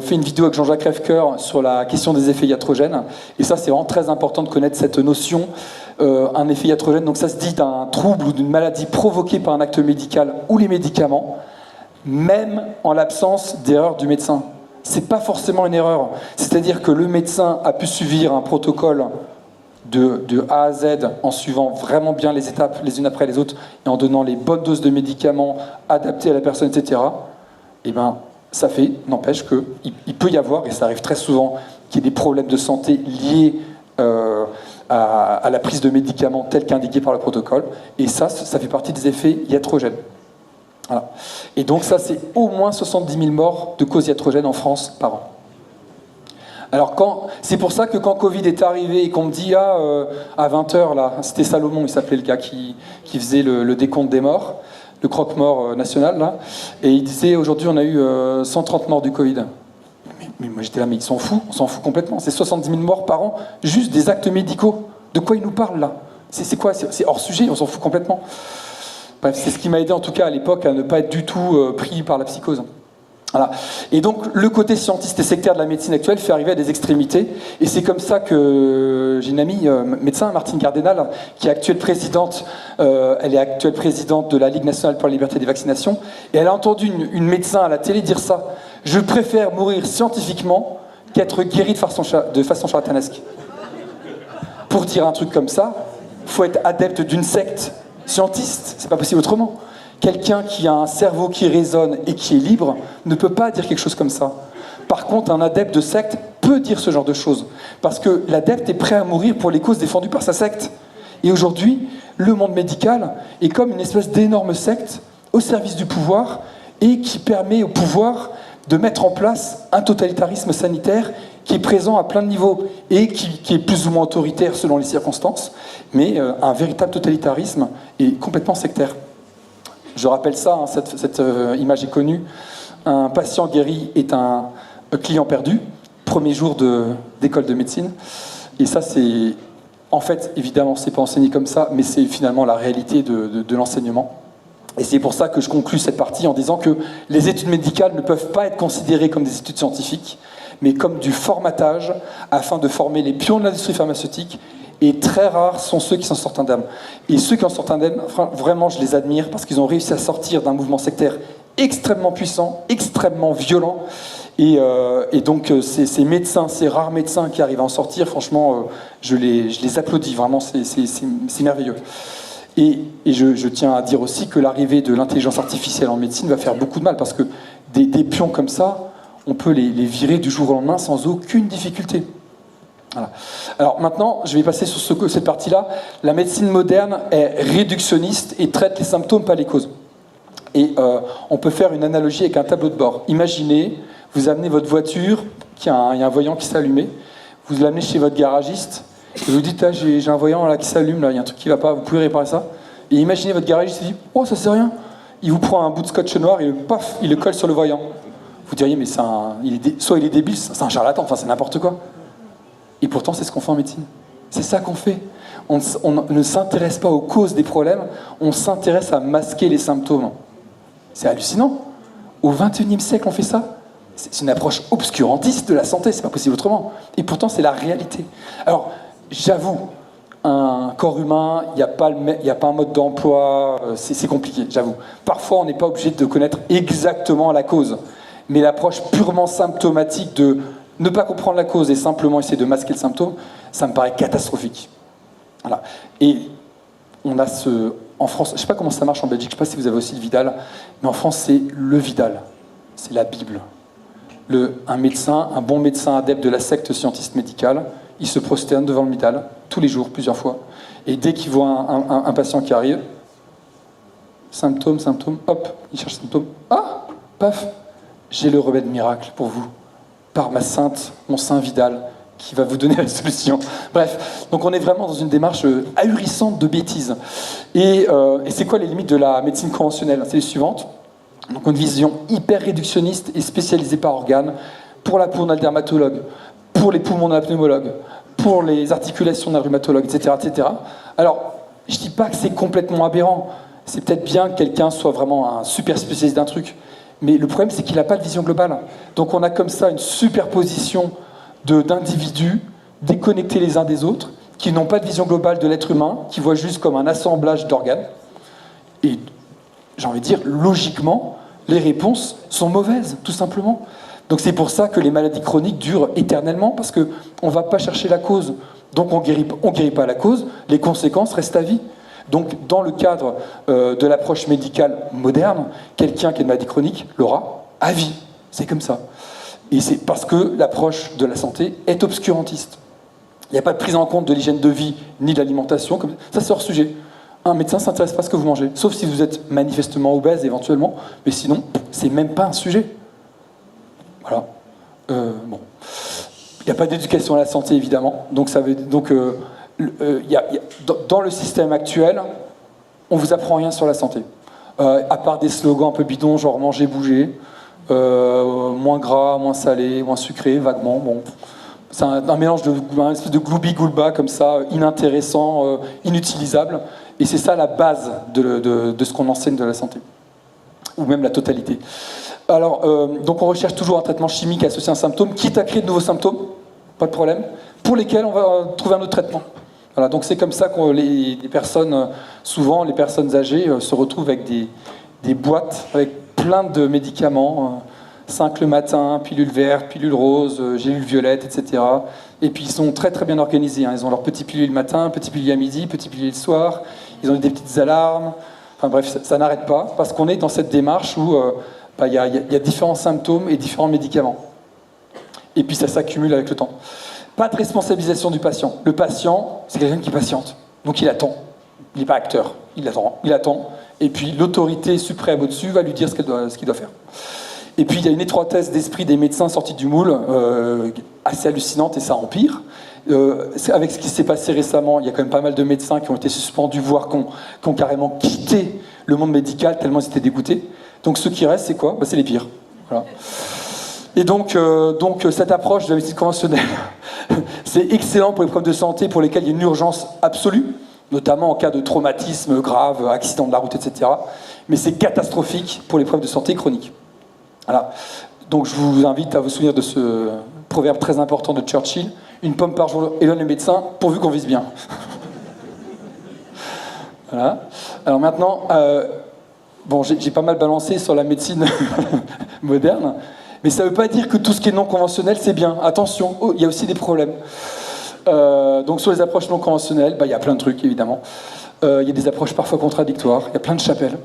fait une vidéo avec Jean-Jacques Crèvecoeur sur la question des effets iatrogènes. Et ça, c'est vraiment très important de connaître cette notion. Un effet iatrogène, donc ça se dit d'un trouble ou d'une maladie provoquée par un acte médical ou les médicaments, même en l'absence d'erreur du médecin. C'est pas forcément une erreur. C'est-à-dire que le médecin a pu suivre un protocole de A à Z en suivant vraiment bien les étapes les unes après les autres et en donnant les bonnes doses de médicaments adaptés à la personne, etc. Et ben, ça fait, n'empêche qu'il peut y avoir, et ça arrive très souvent, qu'il y ait des problèmes de santé liés à la prise de médicaments tels qu'indiqués par le protocole. Et ça fait partie des effets iatrogènes. Voilà. Et donc ça, c'est au moins 70 000 morts de cause iatrogène en France par an. Alors c'est pour ça que quand Covid est arrivé et qu'on me dit à 20h, là, c'était Salomon, il s'appelait le gars qui faisait le décompte des morts, le croque-mort national, là, et il disait aujourd'hui on a eu 130 morts du Covid. Mais moi j'étais là, mais ils s'en foutent, on s'en fout complètement. C'est 70 000 morts par an, juste des actes médicaux. De quoi ils nous parlent là? C'est quoi? C'est hors sujet, on s'en fout complètement. Bref, c'est ce qui m'a aidé en tout cas à l'époque à ne pas être du tout pris par la psychose. Voilà. Et donc le côté scientiste et sectaire de la médecine actuelle fait arriver à des extrémités, et c'est comme ça que j'ai une amie médecin, Martine Cardinal, qui est actuelle présidente, elle est actuelle présidente de la Ligue nationale pour la liberté des vaccinations, et elle a entendu une médecin à la télé dire ça: je préfère mourir scientifiquement qu'être guéri de façon charlatanesque. Pour dire un truc comme ça, il faut être adepte d'une secte scientiste, c'est pas possible autrement. Quelqu'un qui a un cerveau qui résonne et qui est libre ne peut pas dire quelque chose comme ça. Par contre, un adepte de secte peut dire ce genre de choses, parce que l'adepte est prêt à mourir pour les causes défendues par sa secte. Et aujourd'hui, le monde médical est comme une espèce d'énorme secte au service du pouvoir et qui permet au pouvoir de mettre en place un totalitarisme sanitaire qui est présent à plein de niveaux et qui est plus ou moins autoritaire selon les circonstances, mais un véritable totalitarisme est complètement sectaire. Je rappelle ça, hein, cette image est connue. Un patient guéri est un client perdu, premier jour d'école de médecine. Et ça, c'est... En fait, évidemment, c'est pas enseigné comme ça, mais c'est finalement la réalité de l'enseignement. Et c'est pour ça que je conclus cette partie en disant que les études médicales ne peuvent pas être considérées comme des études scientifiques, mais comme du formatage afin de former les pions de l'industrie pharmaceutique. Et très rares sont ceux qui s'en sortent indemnes. Et ceux qui en sortent indemnes, vraiment, je les admire parce qu'ils ont réussi à sortir d'un mouvement sectaire extrêmement puissant, extrêmement violent. Et donc, ces médecins, ces rares médecins qui arrivent à en sortir, franchement, je les applaudis. Vraiment, c'est merveilleux. Et je tiens à dire aussi que l'arrivée de l'intelligence artificielle en médecine va faire beaucoup de mal parce que des pions comme ça, on peut les virer du jour au lendemain sans aucune difficulté. Voilà. Alors maintenant, je vais passer sur cette partie-là. La médecine moderne est réductionniste et traite les symptômes, pas les causes. Et on peut faire une analogie avec un tableau de bord. Imaginez, vous amenez votre voiture il y a un voyant qui s'allumait, vous l'amenez chez votre garagiste, et vous dites, ah, j'ai un voyant là qui s'allume, là, il y a un truc qui va pas, vous pouvez réparer ça. Et imaginez votre garagiste il dit, oh ça c'est rien. Il vous prend un bout de scotch noir et paf, il le colle sur le voyant. Vous diriez, mais soit il est débile, c'est un charlatan, enfin c'est n'importe quoi. Et pourtant c'est ce qu'on fait en médecine. C'est ça qu'on fait. On ne s'intéresse pas aux causes des problèmes, on s'intéresse à masquer les symptômes. C'est hallucinant. Au XXIe siècle on fait ça. C'est une approche obscurantiste de la santé, c'est pas possible autrement. Et pourtant c'est la réalité. Alors, j'avoue, un corps humain, il n'y a pas un mode d'emploi, c'est compliqué, j'avoue. Parfois, on n'est pas obligé de connaître exactement la cause. Mais l'approche purement symptomatique de ne pas comprendre la cause et simplement essayer de masquer le symptôme, ça me paraît catastrophique. Voilà. Et on a en France, je ne sais pas comment ça marche en Belgique, je ne sais pas si vous avez aussi le Vidal, mais en France, c'est le Vidal. C'est la Bible. Un médecin, un bon médecin adepte de la secte scientiste médicale, il se prosterne devant le Vidal, tous les jours, plusieurs fois. Et dès qu'il voit un patient qui arrive, symptôme, hop, il cherche symptôme. Ah, paf, j'ai le remède miracle pour vous, par mon saint Vidal, qui va vous donner la solution. Bref, donc on est vraiment dans une démarche ahurissante de bêtises. Et c'est quoi les limites de la médecine conventionnelle? C'est les suivantes. Donc une vision hyper réductionniste et spécialisée par organe, pour la peau, on a le dermatologue, pour les poumons, on a le pneumologue, pour les articulations, on a le rhumatologue, etc., etc. Alors, je ne dis pas que c'est complètement aberrant. C'est peut-être bien que quelqu'un soit vraiment un super spécialiste d'un truc. Mais le problème, c'est qu'il n'a pas de vision globale. Donc on a comme ça une superposition d'individus déconnectés les uns des autres, qui n'ont pas de vision globale de l'être humain, qui voient juste comme un assemblage d'organes. Et j'ai envie de dire, logiquement, les réponses sont mauvaises, tout simplement. Donc c'est pour ça que les maladies chroniques durent éternellement, parce qu'on ne va pas chercher la cause. Donc on guérit pas la cause, les conséquences restent à vie. Donc dans le cadre de l'approche médicale moderne, quelqu'un qui a une maladie chronique l'aura à vie. C'est comme ça. Et c'est parce que l'approche de la santé est obscurantiste. Il n'y a pas de prise en compte de l'hygiène de vie ni de l'alimentation. Ça, c'est hors sujet. Un médecin ne s'intéresse pas à ce que vous mangez, sauf si vous êtes manifestement obèse éventuellement, mais sinon, c'est même pas un sujet. Voilà. Bon. Il n'y a pas d'éducation à la santé, évidemment. Donc, dans le système actuel, on ne vous apprend rien sur la santé. À part des slogans un peu bidons, genre manger, bouger, moins gras, moins salé, moins sucré, vaguement. Bon. C'est un mélange un espèce de gloubi-goulba comme ça, inintéressant, inutilisable. Et c'est ça la base de ce qu'on enseigne de la santé. Ou même la totalité. Alors, donc on recherche toujours un traitement chimique associé à un symptôme, quitte à créer de nouveaux symptômes, pas de problème, pour lesquels on va trouver un autre traitement. Voilà, donc c'est comme ça que les personnes, souvent les personnes âgées, se retrouvent avec des boîtes avec plein de médicaments, 5 le matin, pilule verte, pilule rose, gélule violette, etc. Et puis ils sont très très bien organisés, hein. Ils ont leur petit pilule le matin, petit pilule à midi, petit pilule le soir, ils ont des petites alarmes, enfin bref, ça n'arrête pas, parce qu'on est dans cette démarche où il y a différents symptômes et différents médicaments. Et puis ça s'accumule avec le temps. Pas de responsabilisation du patient. Le patient, c'est quelqu'un qui patiente. Donc il attend. Il n'est pas acteur. Il attend. Et puis l'autorité suprême au-dessus va lui dire ce qu'il doit faire. Et puis il y a une étroitesse d'esprit des médecins sortis du moule assez hallucinante, et ça empire. Avec ce qui s'est passé récemment, il y a quand même pas mal de médecins qui ont été suspendus, voire qui ont carrément quitté le monde médical tellement ils étaient dégoûtés. Donc ceux qui restent, c'est quoi? C'est les pires. Voilà. Et donc cette approche de la médecine conventionnelle, c'est excellent pour les problèmes de santé pour lesquels il y a une urgence absolue, notamment en cas de traumatisme grave, accident de la route, etc. Mais c'est catastrophique pour les problèmes de santé chroniques. Voilà. Donc je vous invite à vous souvenir de ce proverbe très important de Churchill: une pomme par jour éloigne le médecin, pourvu qu'on vise bien. Voilà. Alors maintenant, j'ai pas mal balancé sur la médecine moderne, mais ça ne veut pas dire que tout ce qui est non conventionnel, c'est bien. Attention, il y a aussi des problèmes. Donc sur les approches non conventionnelles, il y a plein de trucs, évidemment. Il y a des approches parfois contradictoires, il y a plein de chapelles.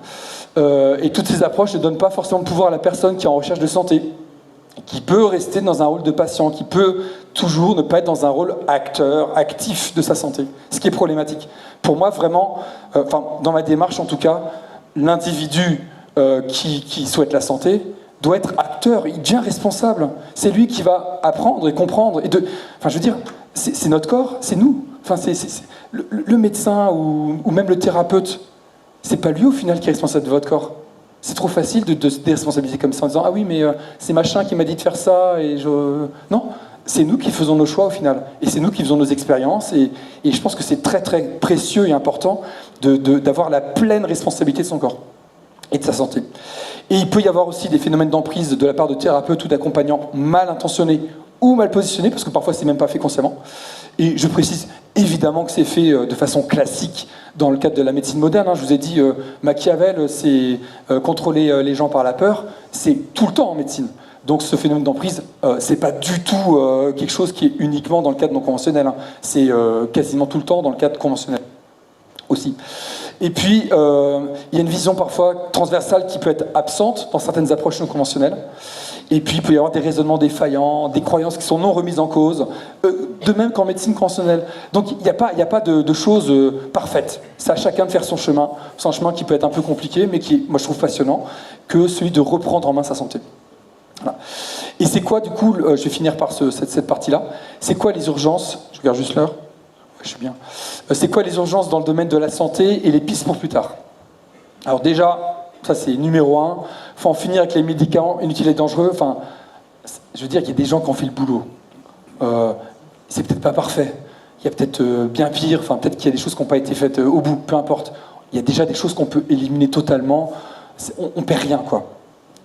Et toutes ces approches ne donnent pas forcément le pouvoir à la personne qui est en recherche de santé, qui peut rester dans un rôle de patient, qui peut toujours ne pas être dans un rôle acteur, actif de sa santé, ce qui est problématique. Pour moi, vraiment, dans ma démarche en tout cas, l'individu qui souhaite la santé doit être acteur, il devient responsable. C'est lui qui va apprendre et comprendre. Enfin, je veux dire, c'est notre corps, c'est nous. Enfin, le médecin ou même le thérapeute, c'est pas lui au final qui est responsable de votre corps. C'est trop facile de se déresponsabiliser comme ça en disant « Ah oui, mais c'est machin qui m'a dit de faire ça et je... » Non, c'est nous qui faisons nos choix au final. Et c'est nous qui faisons nos expériences. Et je pense que c'est très très précieux et important d'avoir la pleine responsabilité de son corps et de sa santé. Et il peut y avoir aussi des phénomènes d'emprise de la part de thérapeutes ou d'accompagnants mal intentionnés ou mal positionnés, parce que parfois c'est même pas fait consciemment. Et je précise évidemment que c'est fait de façon classique dans le cadre de la médecine moderne. Je vous ai dit, Machiavel, c'est contrôler les gens par la peur, c'est tout le temps en médecine. Donc ce phénomène d'emprise, c'est pas du tout quelque chose qui est uniquement dans le cadre non conventionnel. C'est quasiment tout le temps dans le cadre conventionnel aussi. Et puis, il y a une vision parfois transversale qui peut être absente dans certaines approches non conventionnelles. Et puis, il peut y avoir des raisonnements défaillants, des croyances qui sont non remises en cause, de même qu'en médecine conventionnelle. Donc, il n'y a pas de choses parfaites. C'est à chacun de faire son chemin. C'est un chemin qui peut être un peu compliqué, mais qui est, moi, je trouve passionnant, que celui de reprendre en main sa santé. Voilà. Et c'est quoi, du coup, je vais finir par cette partie-là, c'est quoi les urgences? Je regarde juste l'heure. Je suis bien. C'est quoi les urgences dans le domaine de la santé et les pistes pour plus tard? Alors déjà, ça c'est numéro 1, il faut en finir avec les médicaments inutiles et dangereux. Enfin, je veux dire qu'il y a des gens qui ont fait le boulot. C'est peut-être pas parfait. Il y a peut-être bien pire, enfin peut-être qu'il y a des choses qui n'ont pas été faites au bout, peu importe. Il y a déjà des choses qu'on peut éliminer totalement. On perd rien, quoi.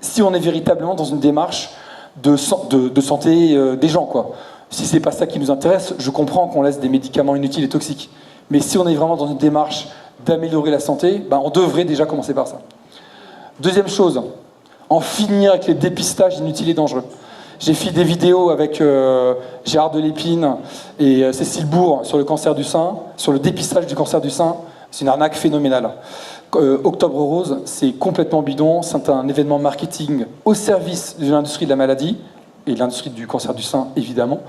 Si on est véritablement dans une démarche de santé des gens, quoi. Si c'est pas ça qui nous intéresse, je comprends qu'on laisse des médicaments inutiles et toxiques. Mais si on est vraiment dans une démarche d'améliorer la santé, on devrait déjà commencer par ça. Deuxième chose, en finir avec les dépistages inutiles et dangereux. J'ai fait des vidéos avec Gérard Delépine et Cécile Bourg sur le cancer du sein, sur le dépistage du cancer du sein. C'est une arnaque phénoménale. Octobre Rose, c'est complètement bidon, c'est un événement marketing au service de l'industrie de la maladie, et l'industrie du cancer du sein, évidemment,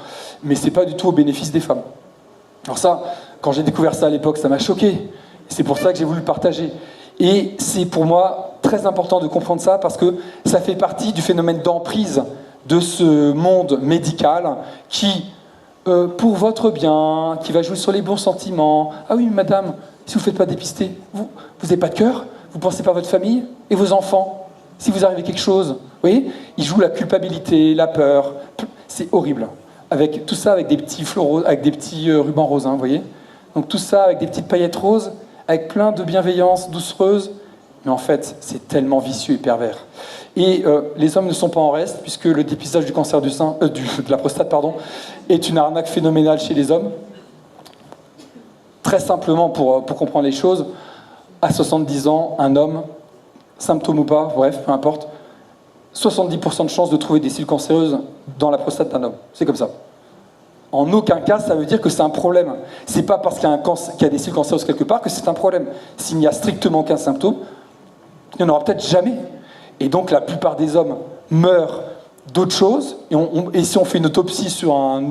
mais c'est pas du tout au bénéfice des femmes. Alors ça, quand j'ai découvert ça à l'époque, ça m'a choqué. C'est pour ça que j'ai voulu le partager. Et c'est pour moi très important de comprendre ça, parce que ça fait partie du phénomène d'emprise de ce monde médical qui, pour votre bien, qui va jouer sur les bons sentiments. Ah oui, madame, si vous ne faites pas dépister, vous n'avez pas de cœur, vous ne pensez pas à votre famille et vos enfants. Si vous arrivez quelque chose, vous voyez, il joue la culpabilité, la peur, c'est horrible. Avec tout ça avec des petits floraux, avec des petits rubans roses, vous voyez. Donc tout ça avec des petites paillettes roses, avec plein de bienveillance doucereuse, mais en fait, c'est tellement vicieux et pervers. Et les hommes ne sont pas en reste, puisque le dépistage du cancer du sein, de la prostate, pardon, est une arnaque phénoménale chez les hommes. Très simplement, pour comprendre les choses, à 70 ans, un homme, symptômes ou pas, bref, peu importe, 70% de chances de trouver des cellules cancéreuses dans la prostate d'un homme. C'est comme ça. En aucun cas, ça veut dire que c'est un problème. C'est pas parce qu'il y a des cellules cancéreuses quelque part que c'est un problème. S'il n'y a strictement aucun symptôme, il n'y en aura peut-être jamais. Et donc la plupart des hommes meurent d'autres choses. Et si on fait une autopsie sur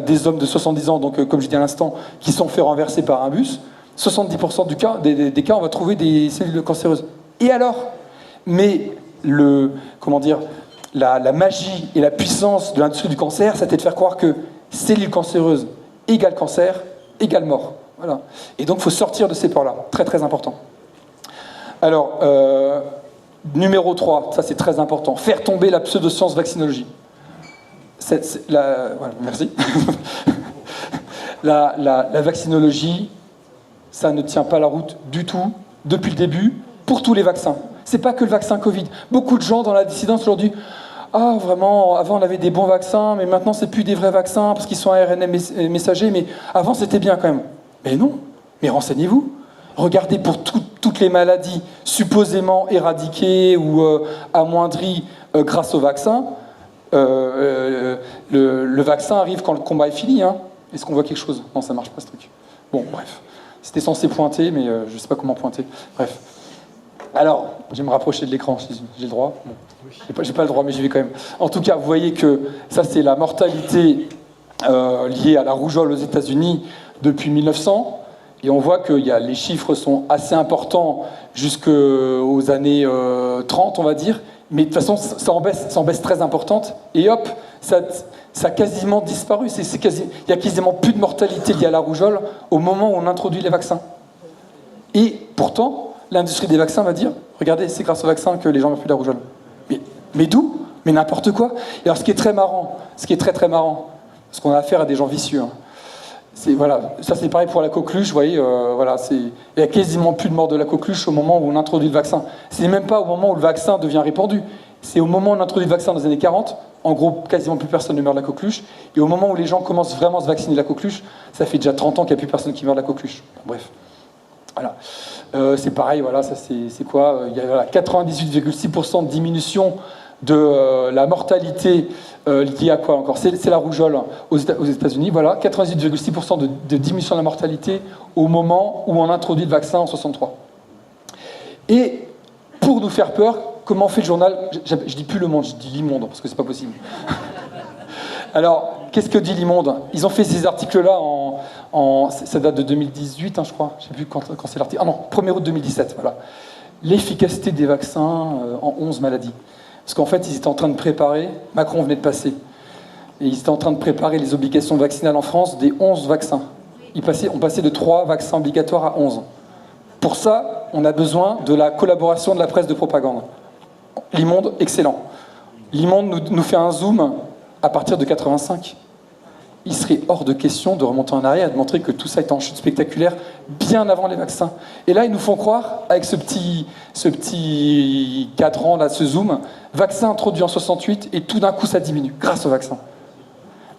des hommes de 70 ans, donc comme je dis à l'instant, qui sont fait renverser par un bus, 70% des cas, on va trouver des cellules cancéreuses. Et alors? Mais la magie et la puissance de l'industrie du cancer, c'était de faire croire que cellules cancéreuses égale cancer, égale mort. Voilà. Et donc il faut sortir de ces peurs-là. Très très important. Alors, numéro 3, ça c'est très important, faire tomber la pseudo-science vaccinologie. Voilà, merci. La vaccinologie, ça ne tient pas la route du tout, depuis le début, pour tous les vaccins. C'est pas que le vaccin Covid. Beaucoup de gens dans la dissidence aujourd'hui, ah vraiment, avant on avait des bons vaccins, mais maintenant c'est plus des vrais vaccins parce qu'ils sont ARN messagers, mais avant c'était bien quand même. Mais non, mais renseignez-vous. Regardez pour toutes les maladies supposément éradiquées ou amoindries grâce au vaccin. Le vaccin arrive quand le combat est fini. Est-ce qu'on voit quelque chose? Non, ça marche pas ce truc. Bon, bref. C'était censé pointer, mais je ne sais pas comment pointer. Bref. Alors, je vais me rapprocher de l'écran si j'ai le droit. Bon. J'ai pas le droit, mais j'y vais quand même. En tout cas, vous voyez que ça, c'est la mortalité liée à la rougeole aux États-Unis depuis 1900. Et on voit que les chiffres sont assez importants jusqu'aux années 30, on va dire. Mais de toute façon, ça en baisse très importante, et hop, ça a quasiment disparu. Il y a quasiment plus de mortalité liée à la rougeole au moment où on introduit les vaccins. Et pourtant, l'industrie des vaccins va dire, regardez, c'est grâce aux vaccins que les gens n'ont plus de la rougeole. Mais d'où? Mais n'importe quoi. Et alors ce qui est très marrant, très marrant, parce qu'on a affaire à des gens vicieux, hein, voilà, ça c'est pareil pour la coqueluche, vous voyez, voilà, il y a quasiment plus de morts de la coqueluche au moment où on introduit le vaccin. C'est même pas au moment où le vaccin devient répandu, c'est au moment où on introduit le vaccin dans les années 40, en gros quasiment plus personne ne meurt de la coqueluche, et au moment où les gens commencent vraiment à se vacciner de la coqueluche, ça fait déjà 30 ans qu'il n'y a plus personne qui meurt de la coqueluche. Bref. Voilà. C'est pareil, voilà, ça c'est quoi? Il y a voilà, 98,6% de diminution de la mortalité liée à quoi encore? C'est la rougeole aux États-Unis, voilà, 98,6% de diminution de la mortalité au moment où on introduit le vaccin en 63. Et pour nous faire peur, comment fait le journal? Je dis plus Le Monde, je dis l'Immonde, parce que c'est pas possible. Alors, qu'est-ce que dit l'Immonde? Ils ont fait ces articles-là ça date de 2018, hein, je crois. Je ne sais plus quand c'est l'article. Ah non, 1er août 2017, voilà. L'efficacité des vaccins en 11 maladies. Parce qu'en fait, ils étaient en train de préparer, Macron venait de passer, et ils étaient en train de préparer les obligations vaccinales en France des 11 vaccins. On passait de 3 vaccins obligatoires à 11. Pour ça, on a besoin de la collaboration de la presse de propagande. L'Immonde, excellent. L'Immonde nous fait un zoom à partir de 85. Il serait hors de question de remonter en arrière et de montrer que tout ça est en chute spectaculaire bien avant les vaccins. Et là, ils nous font croire, avec ce petit cadran, là, ce zoom, vaccin introduit en 68, et tout d'un coup, ça diminue, grâce au vaccin.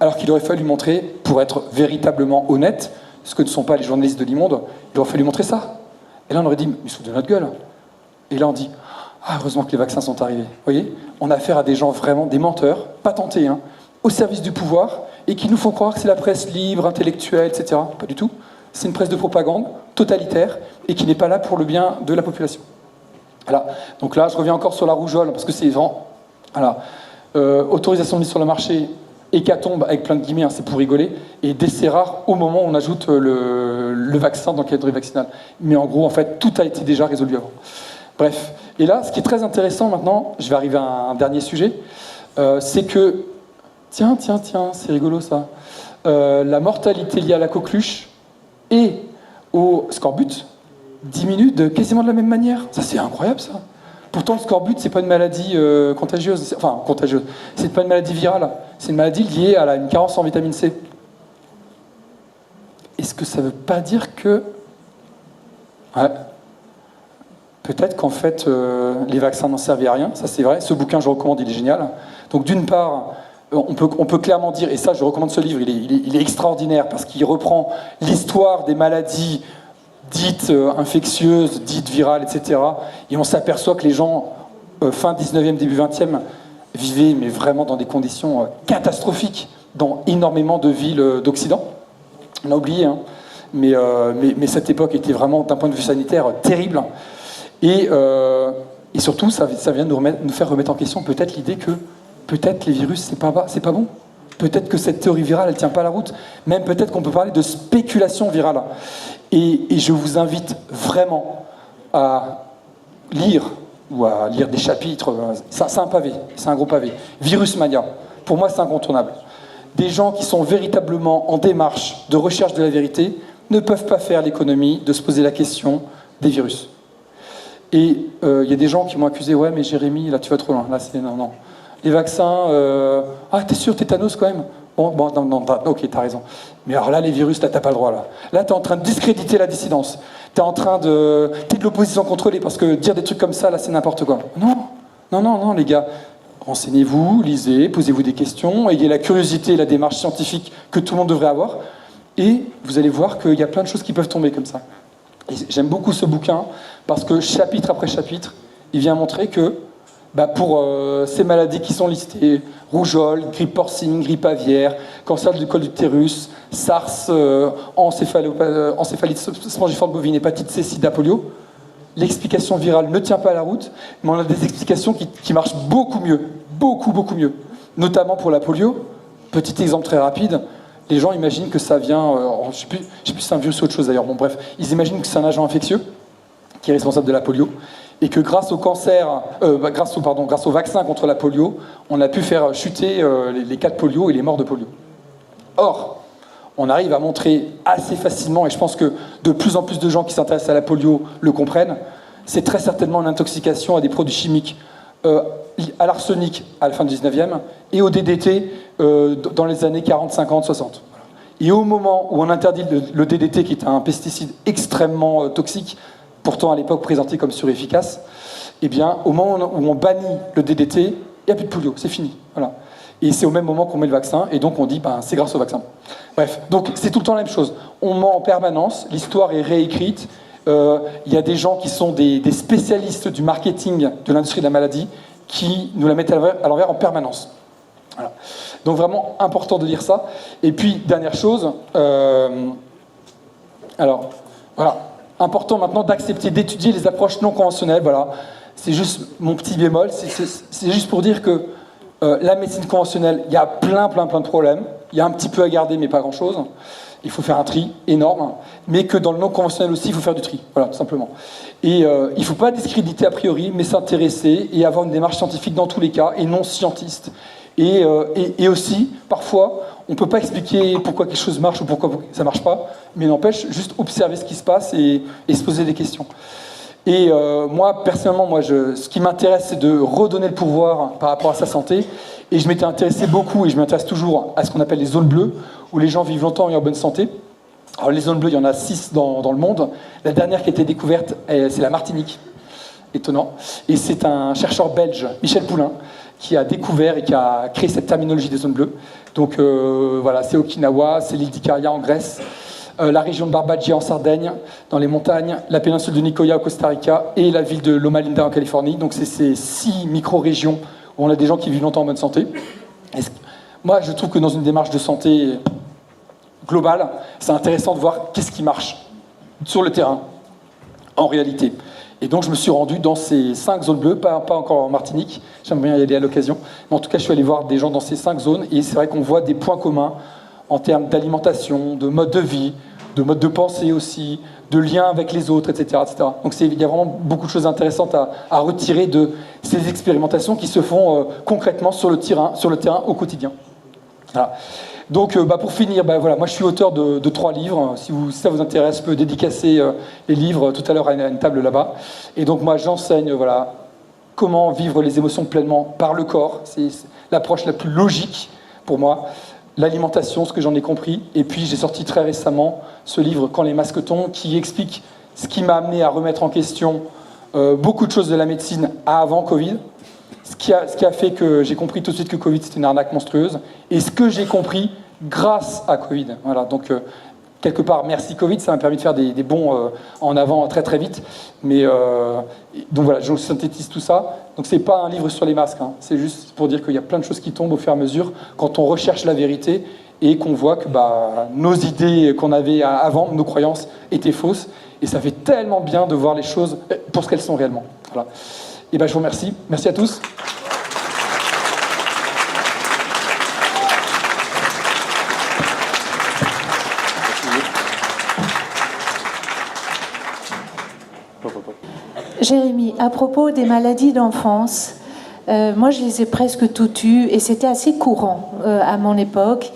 Alors qu'il aurait fallu montrer, pour être véritablement honnête, ce que ne sont pas les journalistes de l'Immonde, il aurait fallu montrer ça. Et là, on aurait dit, mais ils se foutent de notre gueule. Et là, on dit, ah, heureusement que les vaccins sont arrivés. Vous voyez, on a affaire à des gens vraiment, des menteurs, patentés, hein, au service du pouvoir, et qui nous font croire que c'est la presse libre, intellectuelle, etc. Pas du tout. C'est une presse de propagande totalitaire et qui n'est pas là pour le bien de la population. Voilà. Donc là, je reviens encore sur la rougeole, parce que c'est vraiment... Voilà. Autorisation de mise sur le marché, hécatombe, avec plein de guillemets, hein, c'est pour rigoler, et décès rare au moment où on ajoute le vaccin dans le calendrier vaccinal. Mais en gros, en fait, tout a été déjà résolu avant. Bref. Et là, ce qui est très intéressant maintenant, je vais arriver à un dernier sujet, c'est que... Tiens, c'est rigolo ça. La mortalité liée à la coqueluche et au scorbut diminue quasiment de la même manière. Ça, c'est incroyable, ça. Pourtant, le scorbut, c'est pas une maladie contagieuse. Enfin, contagieuse. C'est pas une maladie virale. C'est une maladie liée à une carence en vitamine C. Est-ce que ça veut pas dire que... Ouais. Peut-être qu'en fait, les vaccins n'en servaient à rien. Ça, c'est vrai. Ce bouquin, je le recommande, il est génial. Donc, d'une part... On peut clairement dire, et ça je recommande ce livre, il est extraordinaire parce qu'il reprend l'histoire des maladies dites infectieuses, dites virales, etc. Et on s'aperçoit que les gens, fin 19e, début 20e, vivaient mais vraiment dans des conditions catastrophiques dans énormément de villes d'Occident. On a oublié, hein. Mais cette époque était vraiment, d'un point de vue sanitaire, terrible. Et surtout, ça vient de nous faire remettre en question peut-être l'idée que peut-être les virus, c'est pas bon. Peut-être que cette théorie virale, elle tient pas la route. Même peut-être qu'on peut parler de spéculation virale. Et je vous invite vraiment à lire, ou à lire des chapitres. C'est un pavé, c'est un gros pavé. Virus Mania, pour moi, c'est incontournable. Des gens qui sont véritablement en démarche de recherche de la vérité ne peuvent pas faire l'économie de se poser la question des virus. Et il y a des gens qui m'ont accusé, ouais, mais Jérémy, là, tu vas trop loin. Là, c'est non. Les vaccins, ah, t'es sûr, tétanos quand même? Bon, non, ok, t'as raison. Mais alors là, les virus, là, t'as pas le droit, là. Là, t'es en train de discréditer la dissidence. T'es de l'opposition contrôlée, parce que dire des trucs comme ça, là, c'est n'importe quoi. Non, les gars. Renseignez-vous, lisez, posez-vous des questions, ayez la curiosité et la démarche scientifique que tout le monde devrait avoir, et vous allez voir qu'il y a plein de choses qui peuvent tomber comme ça. Et j'aime beaucoup ce bouquin, parce que chapitre après chapitre, il vient montrer que pour ces maladies qui sont listées, rougeole, grippe porcine, grippe aviaire, cancer du col de l'utérus, SARS, encéphalite spongiforme bovine, hépatite C, sida, polio, l'explication virale ne tient pas la route, mais on a des explications qui marchent beaucoup mieux, beaucoup mieux. Notamment pour la polio, petit exemple très rapide, les gens imaginent que ça vient, je sais plus si c'est un virus ou autre chose d'ailleurs, bon bref, ils imaginent que c'est un agent infectieux, qui est responsable de la polio, et que grâce au grâce au vaccin contre la polio, on a pu faire chuter les cas de polio et les morts de polio. Or, on arrive à montrer assez facilement, et je pense que de plus en plus de gens qui s'intéressent à la polio le comprennent, c'est très certainement une intoxication à des produits chimiques, à l'arsenic à la fin du 19e, et au DDT dans les années 40, 50, 60. Et au moment où on interdit le DDT, qui est un pesticide extrêmement toxique, pourtant à l'époque présenté comme surefficace, eh bien, au moment où on bannit le DDT, il n'y a plus de polio, c'est fini. Voilà. Et c'est au même moment qu'on met le vaccin, et donc on dit, c'est grâce au vaccin. Bref, donc c'est tout le temps la même chose. On ment en permanence, l'histoire est réécrite, il y a des gens qui sont des spécialistes du marketing de l'industrie de la maladie qui nous la mettent à l'envers en permanence. Voilà. Donc vraiment important de dire ça. Et puis, dernière chose, alors, voilà, important maintenant d'accepter, d'étudier les approches non conventionnelles. Voilà, c'est juste mon petit bémol, c'est juste pour dire que la médecine conventionnelle, il y a plein de problèmes. Il y a un petit peu à garder, mais pas grand-chose. Il faut faire un tri énorme, mais que dans le non conventionnel aussi, il faut faire du tri. Voilà, tout simplement. Et il ne faut pas discréditer a priori, mais s'intéresser et avoir une démarche scientifique dans tous les cas, et non scientiste. Et aussi, parfois, on ne peut pas expliquer pourquoi quelque chose marche ou pourquoi ça ne marche pas, mais n'empêche, juste observer ce qui se passe et se poser des questions. Et moi, personnellement, ce qui m'intéresse, c'est de redonner le pouvoir par rapport à sa santé. Et je m'étais intéressé beaucoup, et je m'intéresse toujours à ce qu'on appelle les zones bleues, où les gens vivent longtemps et en bonne santé. Alors les zones bleues, il y en a 6 dans le monde. La dernière qui a été découverte, c'est la Martinique. Étonnant. Et c'est un chercheur belge, Michel Poulain, qui a découvert et qui a créé cette terminologie des zones bleues. Donc voilà, c'est Okinawa, c'est l'île d'Icaria en Grèce, la région de Barbadji en Sardaigne, dans les montagnes, la péninsule de Nicoya au Costa Rica et la ville de Loma Linda en Californie. Donc c'est ces 6 micro-régions où on a des gens qui vivent longtemps en bonne santé. Moi, je trouve que dans une démarche de santé globale, c'est intéressant de voir qu'est-ce qui marche sur le terrain, en réalité. Et donc, je me suis rendu dans ces 5 zones bleues, pas encore en Martinique, j'aimerais bien y aller à l'occasion, mais en tout cas, je suis allé voir des gens dans ces 5 zones, et c'est vrai qu'on voit des points communs en termes d'alimentation, de mode de vie, de mode de pensée aussi, de lien avec les autres, etc. etc. Donc il y a vraiment beaucoup de choses intéressantes à retirer de ces expérimentations qui se font concrètement sur le terrain au quotidien. Voilà. Donc pour finir, voilà, moi je suis auteur de 3 livres. Si ça vous intéresse, je peux dédicacer les livres tout à l'heure à une table là-bas. Et donc moi j'enseigne comment vivre les émotions pleinement par le corps. C'est l'approche la plus logique pour moi. L'alimentation, ce que j'en ai compris. Et puis j'ai sorti très récemment ce livre « Quand les masques tombent » qui explique ce qui m'a amené à remettre en question beaucoup de choses de la médecine avant Covid. Ce qui a fait que j'ai compris tout de suite que Covid c'était une arnaque monstrueuse. Et ce que j'ai compris grâce à Covid. Voilà, donc quelque part, merci Covid, ça m'a permis de faire des bons en avant très très vite. Mais donc voilà, je synthétise tout ça. Donc c'est pas un livre sur les masques, hein. C'est juste pour dire qu'il y a plein de choses qui tombent au fur et à mesure quand on recherche la vérité et qu'on voit que nos idées qu'on avait avant, nos croyances, étaient fausses. Et ça fait tellement bien de voir les choses pour ce qu'elles sont réellement. Voilà. Et je vous remercie. Merci à tous. Jérémy, à propos des maladies d'enfance, moi je les ai presque toutes eues et c'était assez courant à mon époque.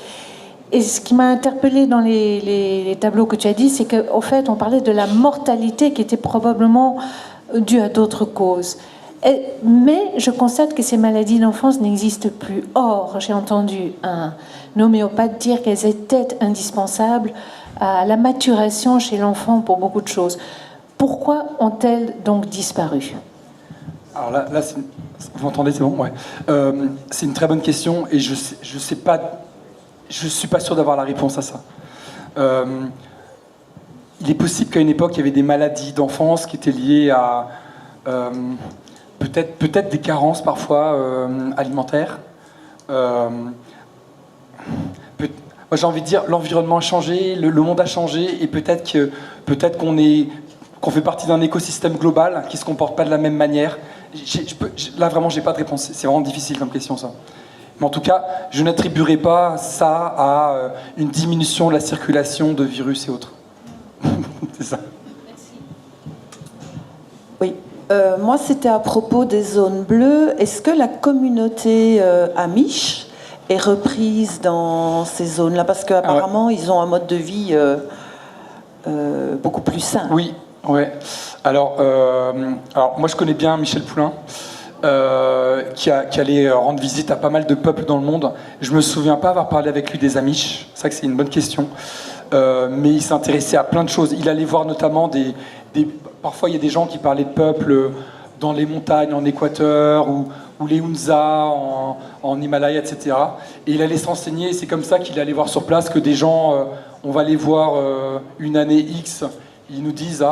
Et ce qui m'a interpellée dans les tableaux que tu as dit, c'est qu'au fait on parlait de la mortalité qui était probablement due à d'autres causes. Mais je constate que ces maladies d'enfance n'existent plus. Or, j'ai entendu un homéopathe dire qu'elles étaient indispensables à la maturation chez l'enfant pour beaucoup de choses. Pourquoi ont-elles donc disparu ? Alors là vous m'entendez, c'est bon, ouais. C'est une très bonne question et je suis pas sûr d'avoir la réponse à ça. Il est possible qu'à une époque, il y avait des maladies d'enfance qui étaient liées à peut-être des carences parfois alimentaires. Moi, j'ai envie de dire, l'environnement a changé, le monde a changé, et peut-être qu'on fait partie d'un écosystème global qui ne se comporte pas de la même manière. Là, vraiment, j'ai pas de réponse. C'est vraiment difficile comme question, ça. Mais en tout cas, je n'attribuerai pas ça à une diminution de la circulation de virus et autres. C'est ça. Oui. Moi, c'était à propos des zones bleues. Est-ce que la communauté Amish est reprise dans ces zones-là? Parce qu'apparemment, ils ont un mode de vie beaucoup plus sain. Oui, ouais. Alors moi, je connais bien Michel Poulain, qui allait rendre visite à pas mal de peuples dans le monde. Je me souviens pas avoir parlé avec lui des Amish. C'est vrai que c'est une bonne question. Mais il s'intéressait à plein de choses. Il allait voir notamment parfois, il y a des gens qui parlaient de peuples dans les montagnes en Équateur ou les Hunza en Himalaya, etc. Et il allait s'enseigner. C'est comme ça qu'il allait voir sur place que des gens, on va les voir une année X. Ils nous disent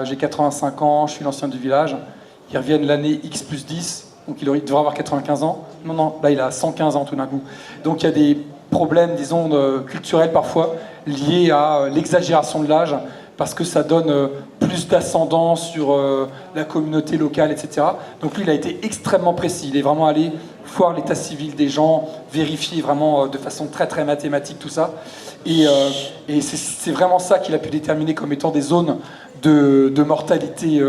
j'ai 85 ans, je suis l'ancien du village. Ils reviennent l'année X plus 10, donc il devrait avoir 95 ans. Non, là il a 115 ans tout d'un coup. Donc il y a des problèmes, disons, culturels parfois liés à l'exagération de l'âge, parce que ça donne plus d'ascendant sur la communauté locale, etc. Donc lui, il a été extrêmement précis. Il est vraiment allé voir l'état civil des gens, vérifier vraiment de façon très très mathématique tout ça. Et c'est vraiment ça qu'il a pu déterminer comme étant des zones de mortalité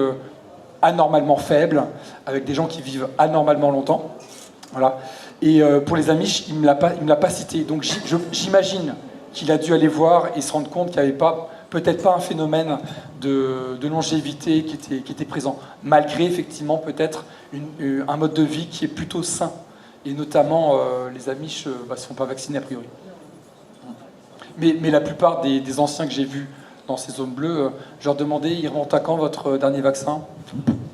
anormalement faibles, avec des gens qui vivent anormalement longtemps. Voilà. Et pour les Amish, il ne me l'a pas cité. Donc j'imagine qu'il a dû aller voir et se rendre compte qu'il n'y avait peut-être pas un phénomène de longévité qui était présent, malgré effectivement peut-être un mode de vie qui est plutôt sain. Et notamment, les Amish ne se font pas vacciner a priori. Mais la plupart des anciens que j'ai vus dans ces zones bleues, je leur demandais, ils remontent à quand votre dernier vaccin?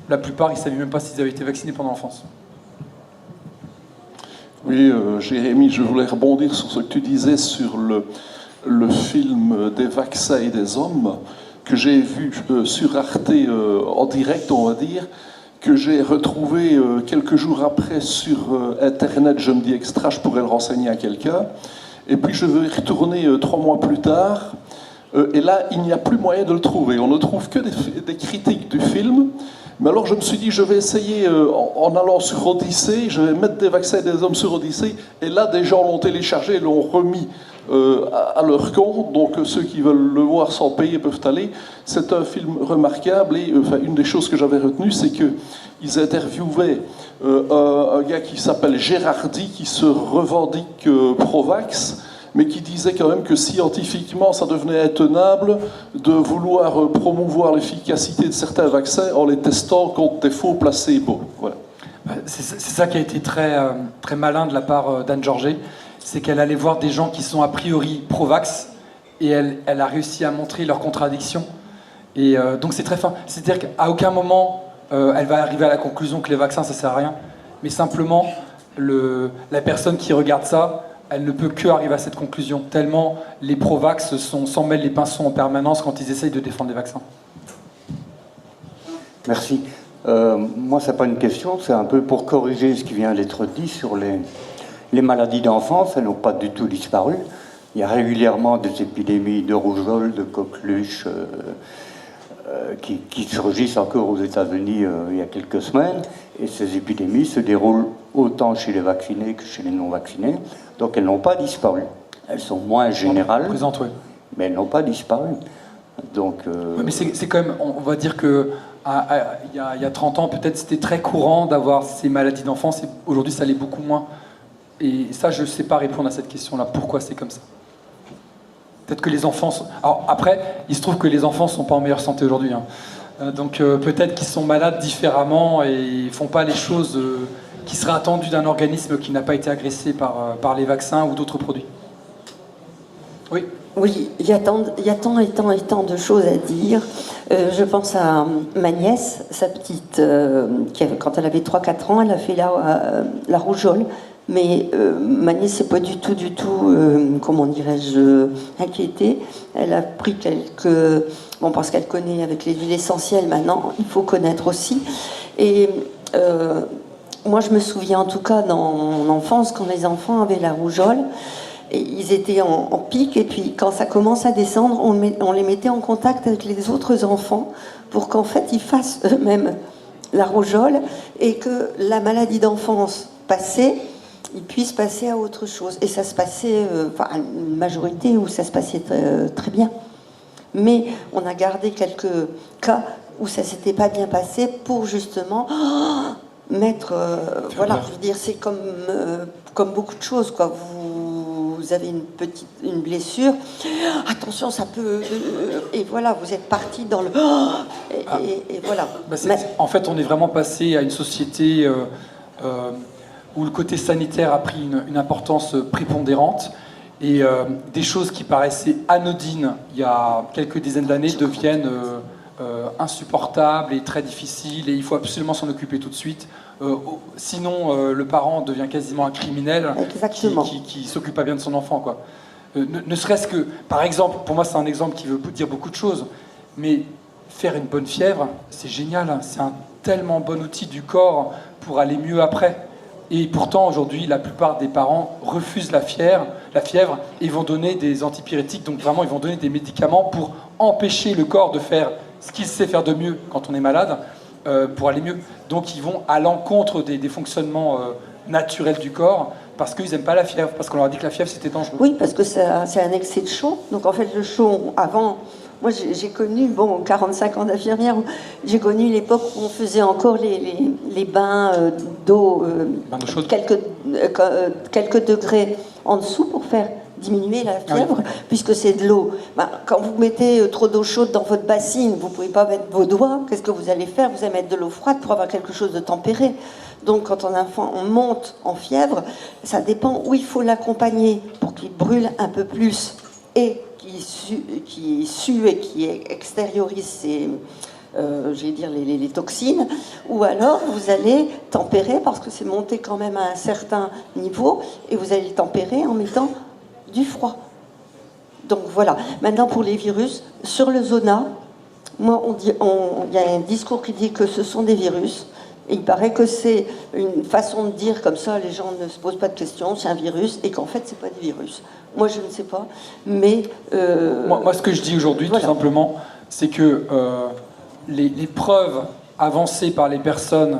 La plupart, ils ne savaient même pas s'ils avaient été vaccinés pendant l'enfance. Oui, Jérémy, je voulais rebondir sur ce que tu disais sur le film des vaccins et des hommes, que j'ai vu sur Arte en direct, on va dire, que j'ai retrouvé quelques jours après sur Internet. Je me dis extra, je pourrais le renseigner à quelqu'un. Et puis je vais y retourner 3 mois plus tard. Et là, il n'y a plus moyen de le trouver. On ne trouve que des critiques du film. Mais alors je me suis dit, je vais essayer, en allant sur Odyssée, je vais mettre des vaccins des hommes sur Odyssée. Et là, des gens l'ont téléchargé et l'ont remis à leur compte. Donc ceux qui veulent le voir sans payer peuvent aller. C'est un film remarquable. Et une des choses que j'avais retenues, c'est qu'ils interviewaient un gars qui s'appelle Gérardi, qui se revendique pro-vax, mais qui disait quand même que scientifiquement, ça devenait intenable de vouloir promouvoir l'efficacité de certains vaccins en les testant contre des faux placebos. Voilà. C'est ça qui a été très, très malin de la part d'Anne Georget, c'est qu'elle allait voir des gens qui sont a priori pro-vax, et elle a réussi à montrer leurs contradictions. Et donc c'est très fin. C'est-à-dire qu'à aucun moment, elle va arriver à la conclusion que les vaccins, ça sert à rien, mais simplement, la personne qui regarde ça, elle ne peut que arriver à cette conclusion, tellement les pro-vax s'en mêlent les pinceaux en permanence quand ils essayent de défendre les vaccins. Merci. Moi, ce n'est pas une question, c'est un peu pour corriger ce qui vient d'être dit sur les maladies d'enfance. Elles n'ont pas du tout disparu. Il y a régulièrement des épidémies de rougeole, de coqueluche, qui surgissent encore aux États-Unis il y a quelques semaines. Et ces épidémies se déroulent autant chez les vaccinés que chez les non-vaccinés. Donc elles n'ont pas disparu. Elles sont moins générales, Présente, ouais. mais elles n'ont pas disparu. Donc, Ouais, mais c'est quand même, on va dire que il y a 30 ans, peut-être c'était très courant d'avoir ces maladies d'enfance, et aujourd'hui ça l'est beaucoup moins. Et ça, je ne sais pas répondre à cette question-là. Pourquoi c'est comme ça? Peut-être que les enfants... Alors après, il se trouve que les enfants ne sont pas en meilleure santé aujourd'hui. Hein. Donc peut-être qu'ils sont malades différemment et ne font pas les choses qui seraient attendues d'un organisme qui n'a pas été agressé par les vaccins ou d'autres produits. Oui. Oui, il y a tant et tant de choses à dire. Je pense à ma nièce, sa petite, quand elle avait 3-4 ans, elle a fait la rougeole. Mais ma nièce n'est pas du tout, comment dirais-je, inquiétée. Elle a pris quelques... Bon, parce qu'elle connaît avec les huiles essentielles maintenant, il faut connaître aussi. Et moi, je me souviens en tout cas dans mon enfance, quand les enfants avaient la rougeole, et ils étaient en pic, et puis quand ça commence à descendre, on les mettait en contact avec les autres enfants pour qu'en fait ils fassent eux-mêmes la rougeole et que la maladie d'enfance passée, ils puissent passer à autre chose. Et ça se passait, une majorité où ça se passait très bien. Mais on a gardé quelques cas où ça s'était pas bien passé pour justement mettre. Voilà, je veux dire, c'est comme beaucoup de choses, quoi. Vous avez une blessure, attention, ça peut. Et voilà, vous êtes parti dans le. Et voilà. En fait, on est vraiment passé à une société où le côté sanitaire a pris une importance prépondérante. Et des choses qui paraissaient anodines il y a quelques dizaines d'années deviennent insupportables et très difficiles, et il faut absolument s'en occuper tout de suite. Sinon, le parent devient quasiment un criminel qui s'occupe pas bien de son enfant, quoi. Ne serait-ce que, par exemple, pour moi c'est un exemple qui veut dire beaucoup de choses, mais faire une bonne fièvre, c'est génial, hein. C'est un tellement bon outil du corps pour aller mieux après. Et pourtant, aujourd'hui, la plupart des parents refusent la fièvre et vont donner des antipyrétiques. Donc vraiment, ils vont donner des médicaments pour empêcher le corps de faire ce qu'il sait faire de mieux quand on est malade, pour aller mieux. Donc ils vont à l'encontre des fonctionnements naturels du corps parce qu'ils n'aiment pas la fièvre, parce qu'on leur a dit que la fièvre, c'était dangereux. Oui, parce que c'est un excès de chaud. Donc en fait, le chaud, avant... Moi, j'ai connu, 45 ans d'infirmière, j'ai connu l'époque où on faisait encore les bains d'eau, quelques degrés en dessous pour faire diminuer la fièvre, puisque c'est de l'eau. Quand vous mettez trop d'eau chaude dans votre bassine, vous ne pouvez pas mettre vos doigts. Qu'est-ce que vous allez faire? Vous allez mettre de l'eau froide pour avoir quelque chose de tempéré. Donc, quand on monte en fièvre, ça dépend où il faut l'accompagner pour qu'il brûle un peu plus et qui sue et qui extériorise les toxines, ou alors vous allez tempérer parce que c'est monté quand même à un certain niveau et vous allez le tempérer en mettant du froid. Donc voilà. Maintenant pour les virus, sur le zona, moi il y a un discours qui dit que ce sont des virus. Et il paraît que c'est une façon de dire comme ça, les gens ne se posent pas de questions, c'est un virus, et qu'en fait, c'est pas des virus. Moi, je ne sais pas, mais... Moi, ce que je dis aujourd'hui, tout simplement, c'est que les preuves avancées par les personnes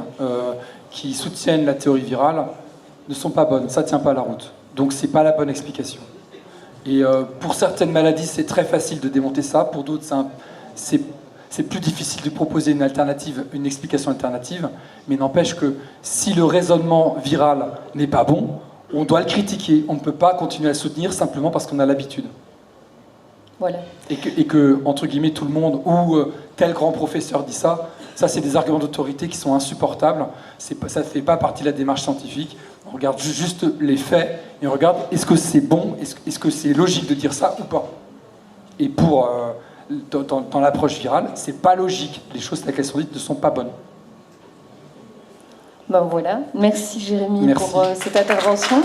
qui soutiennent la théorie virale ne sont pas bonnes, ça ne tient pas la route. Donc, c'est pas la bonne explication. Et pour certaines maladies, c'est très facile de démonter ça, pour d'autres, c'est plus difficile de proposer une explication alternative, mais n'empêche que si le raisonnement viral n'est pas bon, on doit le critiquer. On ne peut pas continuer à le soutenir simplement parce qu'on a l'habitude. Voilà. Et que, entre guillemets, tout le monde, ou tel grand professeur dit ça, c'est des arguments d'autorité qui sont insupportables. Ça ne fait pas partie de la démarche scientifique. On regarde juste les faits et on regarde est-ce que c'est bon, est-ce que c'est logique de dire ça ou pas. Et pour... Dans l'approche virale, c'est pas logique. Les choses telles qu'elles sont dites ne sont pas bonnes. Ben voilà. Merci Jérémy pour cette intervention.